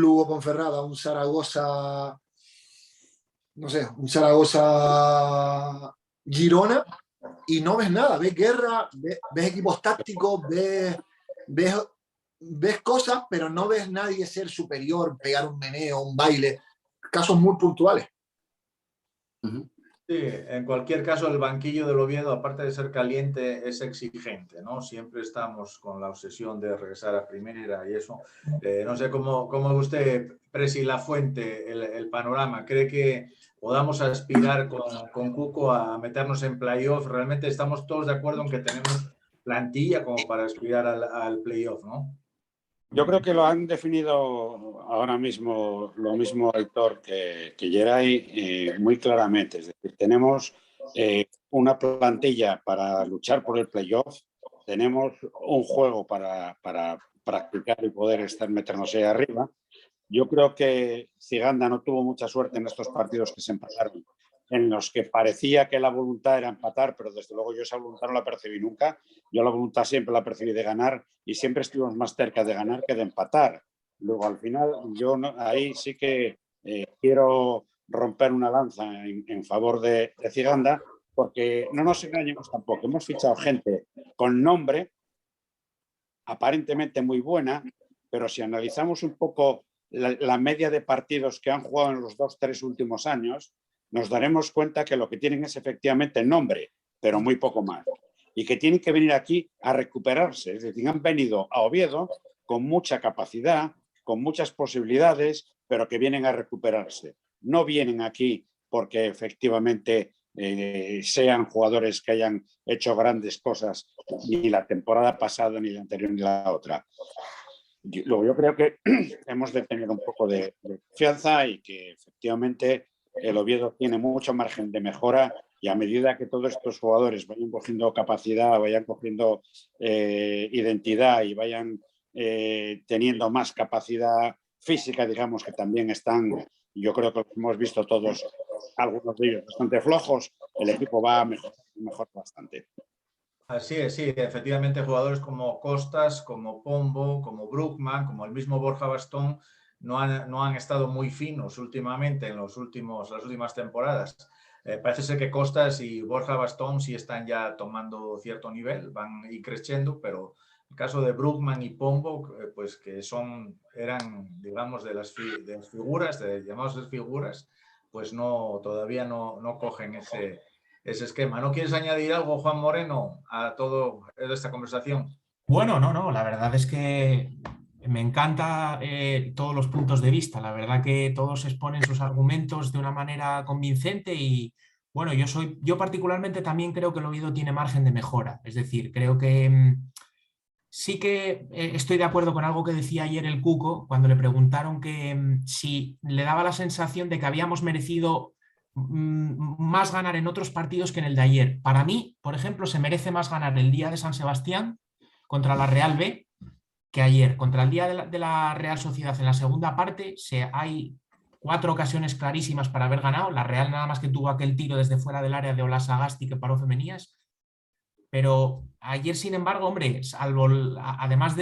Lugo Ponferrada, un Zaragoza, no sé, un Zaragoza Girona y no ves nada, ves guerra, ves equipos tácticos, ves cosas, pero no ves nadie ser superior, pegar un meneo, un baile, casos muy puntuales. Sí, en cualquier caso el banquillo del Oviedo, aparte de ser caliente, es exigente, ¿no? Siempre estamos con la obsesión de regresar a primera y eso. No sé cómo usted, Presi Lafuente, el panorama. ¿Cree que podamos aspirar con Cuco a meternos en playoff? Realmente estamos todos de acuerdo en que tenemos plantilla como para aspirar al playoff, ¿no? Yo creo que lo han definido ahora mismo, lo mismo Aitor que Geray, muy claramente. Es decir, tenemos una plantilla para luchar por el playoff, tenemos un juego para practicar y poder meternos ahí arriba. Yo creo que Ciganda no tuvo mucha suerte en estos partidos que se empataron, en los que parecía que la voluntad era empatar, pero desde luego yo esa voluntad no la percibí nunca. Yo la voluntad siempre la percibí de ganar y siempre estuvimos más cerca de ganar que de empatar. Luego, al final, yo ahí sí que quiero romper una lanza en favor de Ciganda, porque no nos engañemos tampoco. Hemos fichado gente con nombre, aparentemente muy buena, pero si analizamos un poco la media de partidos que han jugado en los 2-3 últimos años, nos daremos cuenta que lo que tienen es efectivamente nombre, pero muy poco más. Y que tienen que venir aquí a recuperarse. Es decir, han venido a Oviedo con mucha capacidad, con muchas posibilidades, pero que vienen a recuperarse. No vienen aquí porque efectivamente sean jugadores que hayan hecho grandes cosas ni la temporada pasada, ni la anterior, ni la otra. Yo creo que hemos de tener un poco de confianza y que efectivamente el Oviedo tiene mucho margen de mejora y a medida que todos estos jugadores vayan cogiendo capacidad, vayan cogiendo identidad y vayan teniendo más capacidad física, digamos, que también están, yo creo que hemos visto todos, algunos de ellos bastante flojos, el equipo va a mejorar bastante. Así es, sí, efectivamente jugadores como Costas, como Pombo, como Brookman, como el mismo Borja Bastón no han estado muy finos últimamente en las últimas temporadas. Parece ser que Costas y Borja Bastón sí están ya tomando cierto nivel, van y creciendo, pero el caso de Brookman y Pombo, pues que eran, digamos, de las figuras, llamadas figuras, pues todavía no cogen ese esquema. ¿No quieres añadir algo, Juan Moreno, a toda esta conversación? Bueno, no, la verdad es que me encanta todos los puntos de vista. La verdad que todos exponen sus argumentos de una manera convincente y bueno, yo particularmente también creo que el Oviedo tiene margen de mejora. Es decir, creo que sí que estoy de acuerdo con algo que decía ayer el Cuco cuando le preguntaron que si le daba la sensación de que habíamos merecido más ganar en otros partidos que en el de ayer. Para mí, por ejemplo, se merece más ganar el día de San Sebastián contra la Real B que ayer. Contra el día de la Real Sociedad en la segunda parte hay 4 ocasiones clarísimas para haber ganado. La Real nada más que tuvo aquel tiro desde fuera del área de Ola Sagasti que paró Femenías. Pero ayer, sin embargo, hombre, además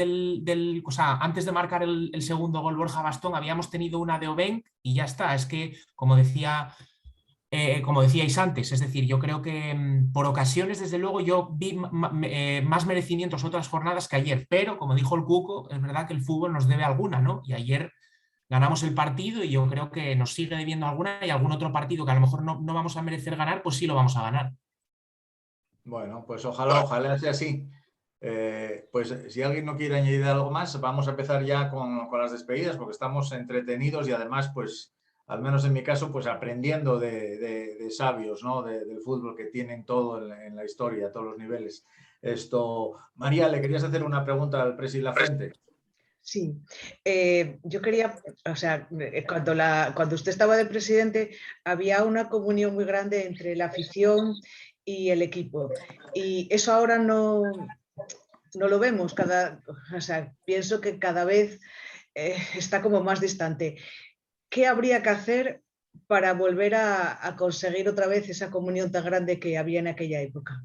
antes de marcar el segundo gol Borja Bastón, habíamos tenido una de Obenk y ya está. Es que, como decíais antes, es decir, yo creo que por ocasiones, desde luego, yo vi más merecimientos otras jornadas que ayer, pero como dijo el Cuco, es verdad que el fútbol nos debe alguna, ¿no? Y ayer ganamos el partido y yo creo que nos sigue debiendo alguna y algún otro partido que a lo mejor no vamos a merecer ganar, pues sí lo vamos a ganar. Bueno, pues ojalá sea así. Pues si alguien no quiere añadir algo más, vamos a empezar ya con las despedidas porque estamos entretenidos y además pues al menos en mi caso, pues aprendiendo de sabios, ¿no? Del fútbol que tienen todo en la historia, a todos los niveles. María, ¿le querías hacer una pregunta al presidente Lafrente? Sí, yo quería, o sea, cuando usted estaba de presidente había una comunión muy grande entre la afición y el equipo, y eso ahora no lo vemos, o sea, pienso que cada vez está como más distante. ¿Qué habría que hacer para volver a conseguir otra vez esa comunión tan grande que había en aquella época?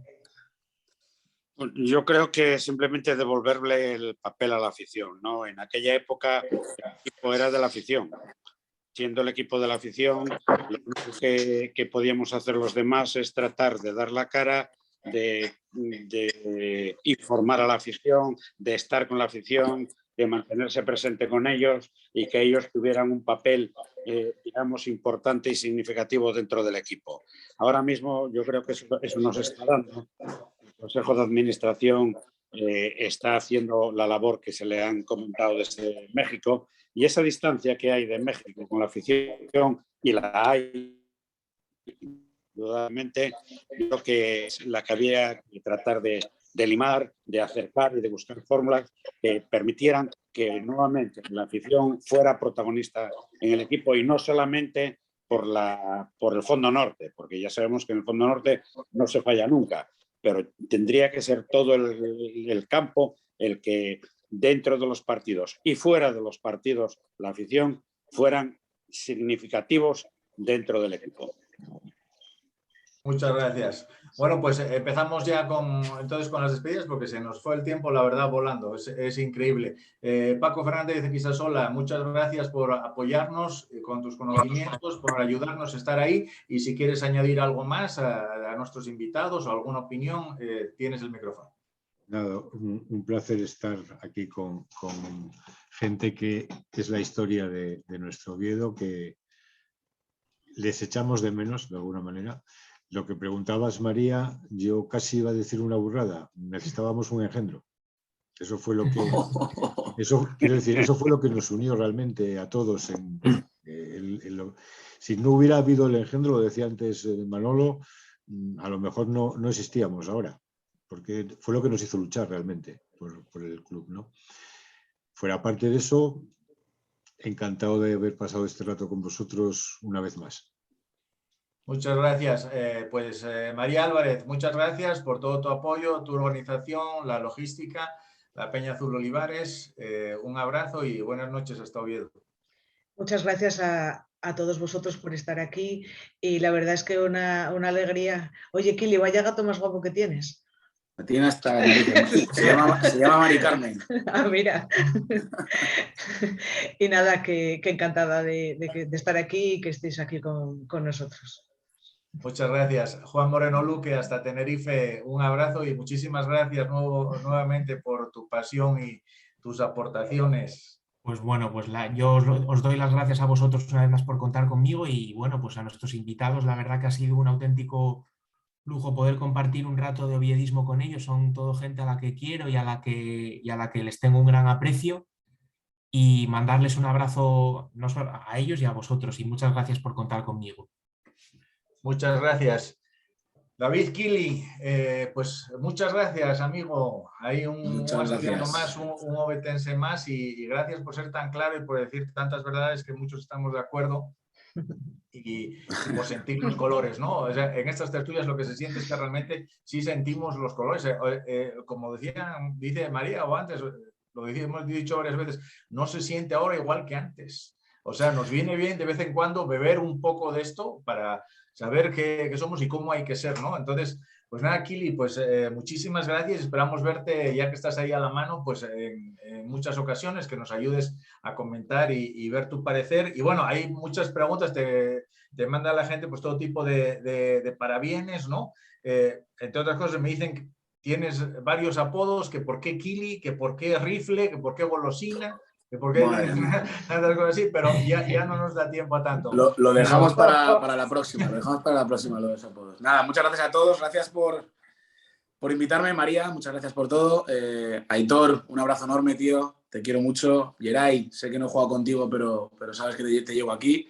Yo creo que simplemente devolverle el papel a la afición, ¿no? En aquella época el equipo era de la afición. Siendo el equipo de la afición, lo único que podíamos hacer los demás es tratar de dar la cara, de informar a la afición, de estar con la afición, de mantenerse presente con ellos y que ellos tuvieran un papel, digamos, importante y significativo dentro del equipo. Ahora mismo yo creo que eso nos está dando. El Consejo de Administración está haciendo la labor que se le han comentado desde México, y esa distancia que hay de México con la afición, y la hay, indudablemente, creo que es la que había que tratar de limar, de acercar y de buscar fórmulas que permitieran que nuevamente la afición fuera protagonista en el equipo, y no solamente por el Fondo Norte, porque ya sabemos que en el Fondo Norte no se falla nunca, pero tendría que ser todo el campo el que dentro de los partidos y fuera de los partidos la afición fueran significativos dentro del equipo. Muchas gracias. Bueno, pues empezamos ya entonces con las despedidas, porque se nos fue el tiempo, la verdad, volando. Es increíble. Paco Fernández de Quisasola, muchas gracias por apoyarnos con tus conocimientos, por ayudarnos a estar ahí. Y si quieres añadir algo más a nuestros invitados o alguna opinión, tienes el micrófono. Nada, un placer estar aquí con gente que es la historia de nuestro Oviedo, que les echamos de menos de alguna manera. Lo que preguntabas, María, yo casi iba a decir una burrada. Necesitábamos un engendro. Eso fue lo que, eso fue lo que nos unió realmente a todos. Si no hubiera habido el engendro, lo decía antes Manolo, a lo mejor no existíamos ahora, porque fue lo que nos hizo luchar realmente por el club, ¿no? Fuera parte de eso, encantado de haber pasado este rato con vosotros una vez más. Muchas gracias. María Álvarez, muchas gracias por todo tu apoyo, tu organización, la logística, la Peña Azul Olivares. Un abrazo y buenas noches hasta Oviedo. Muchas gracias a todos vosotros por estar aquí, y la verdad es que una alegría. Oye, Kili, vaya gato más guapo que tienes. Tiene hasta se llama Mari Carmen. Ah, mira. Y nada, que encantada de estar aquí y que estéis aquí con nosotros. Muchas gracias. Juan Moreno Luque, hasta Tenerife, un abrazo y muchísimas gracias nuevamente por tu pasión y tus aportaciones. Pues bueno, pues yo os doy las gracias a vosotros una vez más por contar conmigo, y bueno, pues a nuestros invitados, la verdad que ha sido un auténtico lujo poder compartir un rato de oviedismo con ellos. Son todo gente a la que quiero y a la que les tengo un gran aprecio, y mandarles un abrazo no solo a ellos y a vosotros, y muchas gracias por contar conmigo. Muchas gracias. David Kili, pues muchas gracias, amigo. Hay un asturiano más, un ovetense más, y gracias por ser tan claro y por decir tantas verdades que muchos estamos de acuerdo, y por sentir los colores, ¿no? O sea, en estas tertulias lo que se siente es que realmente sí sentimos los colores. Como dice María, o antes, hemos dicho varias veces, no se siente ahora igual que antes. O sea, nos viene bien de vez en cuando beber un poco de esto para saber qué somos y cómo hay que ser, ¿no? Entonces, pues nada, Kili, pues muchísimas gracias. Esperamos verte, ya que estás ahí a la mano, pues en muchas ocasiones, que nos ayudes a comentar y ver tu parecer. Y bueno, hay muchas preguntas, te manda la gente pues todo tipo de parabienes, ¿no? Entre otras cosas me dicen que tienes varios apodos, que por qué Kili, que por qué rifle, que por qué golosina, que por qué tantas cosas así, pero ya no nos da tiempo a tanto. Lo dejamos para la próxima, lo de los apodos. Nada, muchas gracias a todos, gracias por invitarme, María, muchas gracias por todo. Aitor, un abrazo enorme, tío, te quiero mucho. Yeray, sé que no he jugado contigo, pero sabes que te llevo aquí.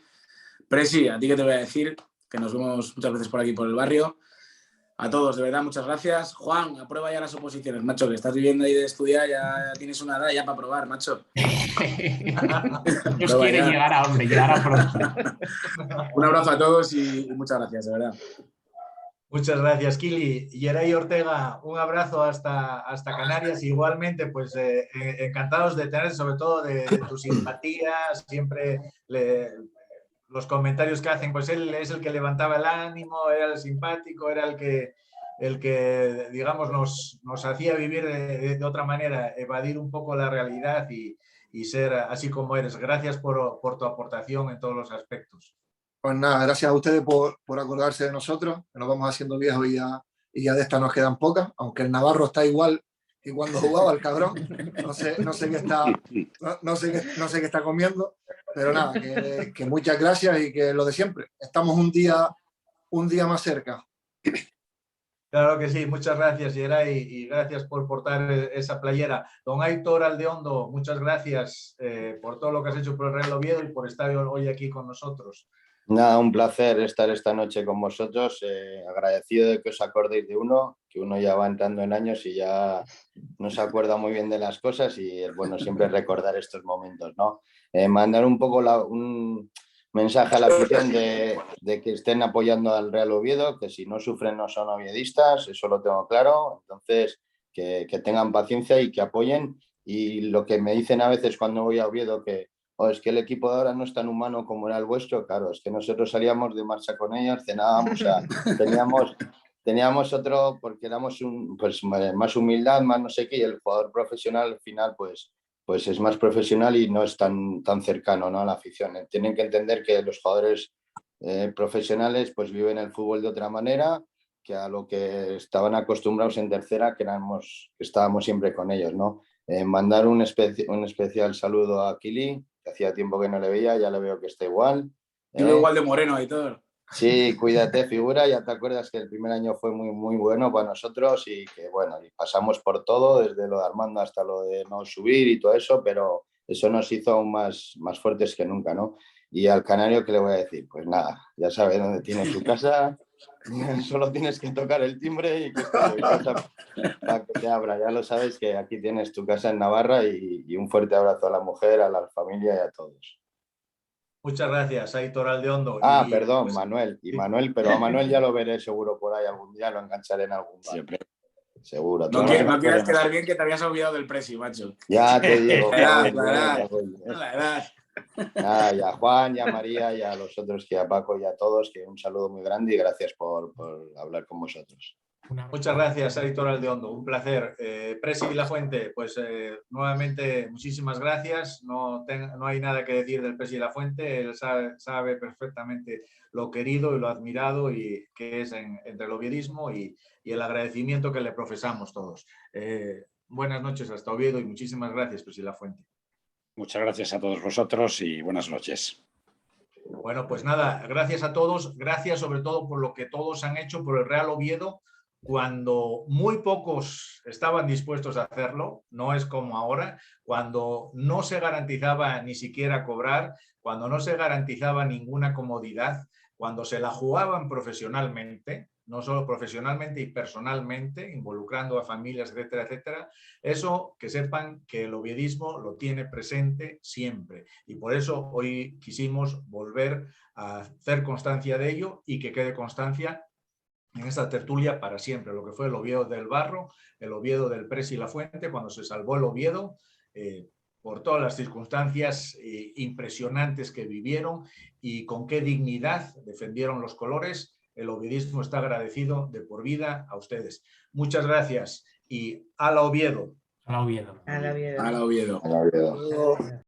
Presi, a ti que te voy a decir, que nos vemos muchas veces por aquí, por el barrio. A todos, de verdad, muchas gracias. Juan, aprueba ya las oposiciones, macho, que estás viviendo ahí de estudiar, ya tienes una edad ya para probar, macho. Dios quiere llegar a pronto. Un abrazo a todos y muchas gracias, de verdad. Muchas gracias, Kili. Yeray Ortega, un abrazo hasta Canarias. Igualmente, pues encantados de tener, sobre todo de tu simpatía, siempre los comentarios que hacen, pues él es el que levantaba el ánimo, era el simpático, era el que digamos, nos hacía vivir de otra manera, evadir un poco la realidad y ser así como eres. Gracias por tu aportación en todos los aspectos. Pues nada, gracias a ustedes por acordarse de nosotros, que nos vamos haciendo viejos y ya de esta nos quedan pocas, aunque el Navarro está igual que cuando jugaba el cabrón, no sé qué está comiendo, pero nada, que muchas gracias y que lo de siempre, estamos un día más cerca. Claro que sí, muchas gracias, Yeray, y gracias por portar esa playera. Don Aitor Aldeondo, muchas gracias por todo lo que has hecho por el Real Oviedo y por estar hoy aquí con nosotros. Nada, un placer estar esta noche con vosotros, agradecido de que os acordéis de uno, que uno ya va entrando en años y ya no se acuerda muy bien de las cosas y es bueno siempre recordar estos momentos, ¿no? Mandar un poco un mensaje a la afición de que estén apoyando al Real Oviedo, que si no sufren no son oviedistas, eso lo tengo claro, entonces que tengan paciencia y que apoyen. Y lo que me dicen a veces cuando voy a Oviedo, que es que el equipo de ahora no es tan humano como era el vuestro, claro, es que nosotros salíamos de marcha con ellos, cenábamos, o sea, teníamos otro, porque éramos pues, más humildad, más no sé qué, y el jugador profesional al final pues es más profesional y no es tan cercano, ¿no?, a la afición. Tienen que entender que los jugadores profesionales pues viven el fútbol de otra manera que a lo que estaban acostumbrados en tercera, que estábamos siempre con ellos, ¿no? Mandar un especial saludo a Kili, que hacía tiempo que no le veía, ya le veo que está igual. Igual de moreno, Aitor. Sí, cuídate, figura, ya te acuerdas que el primer año fue muy, muy bueno para nosotros y que bueno, y pasamos por todo, desde lo de Armando hasta lo de no subir y todo eso, pero eso nos hizo aún más fuertes que nunca, ¿no? Y al canario, ¿qué le voy a decir? Pues nada, ya sabe dónde tiene su casa, solo tienes que tocar el timbre y que para que te abra. Ya lo sabes que aquí tienes tu casa en Navarra y un fuerte abrazo a la mujer, a la familia y a todos. Muchas gracias, Aitor Aldeondo. Perdón, pues, Manuel. Y sí. Manuel, pero a Manuel ya lo veré seguro por ahí algún día, lo engancharé en algún bar. Siempre. Seguro. No quieras quedar bien que te habías olvidado del Presi, macho. Ya te digo. La edad. Y a Juan, y a María, y a los otros, que a Paco y a todos, que un saludo muy grande y gracias por hablar con vosotros. Muchas gracias, Aitor Aldeondo, un placer. Presi Lafuente, pues nuevamente muchísimas gracias. No hay nada que decir del Presi Lafuente, él sabe perfectamente lo querido y lo admirado y que es entre el oviedismo y el agradecimiento que le profesamos todos. Buenas noches hasta Oviedo y muchísimas gracias, Presi Lafuente. Muchas gracias a todos vosotros y buenas noches. Bueno, pues nada, gracias a todos, gracias sobre todo por lo que todos han hecho por el Real Oviedo, cuando muy pocos estaban dispuestos a hacerlo, no es como ahora, cuando no se garantizaba ni siquiera cobrar, cuando no se garantizaba ninguna comodidad, cuando se la jugaban profesionalmente, no solo profesionalmente y personalmente, involucrando a familias, etcétera, etcétera. Eso, que sepan que el oviedismo lo tiene presente siempre y por eso hoy quisimos volver a hacer constancia de ello y que quede constancia en esta tertulia para siempre, lo que fue el Oviedo del Barro, el Oviedo del Presi Lafuente, cuando se salvó el Oviedo, por todas las circunstancias impresionantes que vivieron y con qué dignidad defendieron los colores. El oviedismo está agradecido de por vida a ustedes. Muchas gracias y ¡ala Oviedo! ¡Ala Oviedo! A la vida. A la Oviedo. A la vida.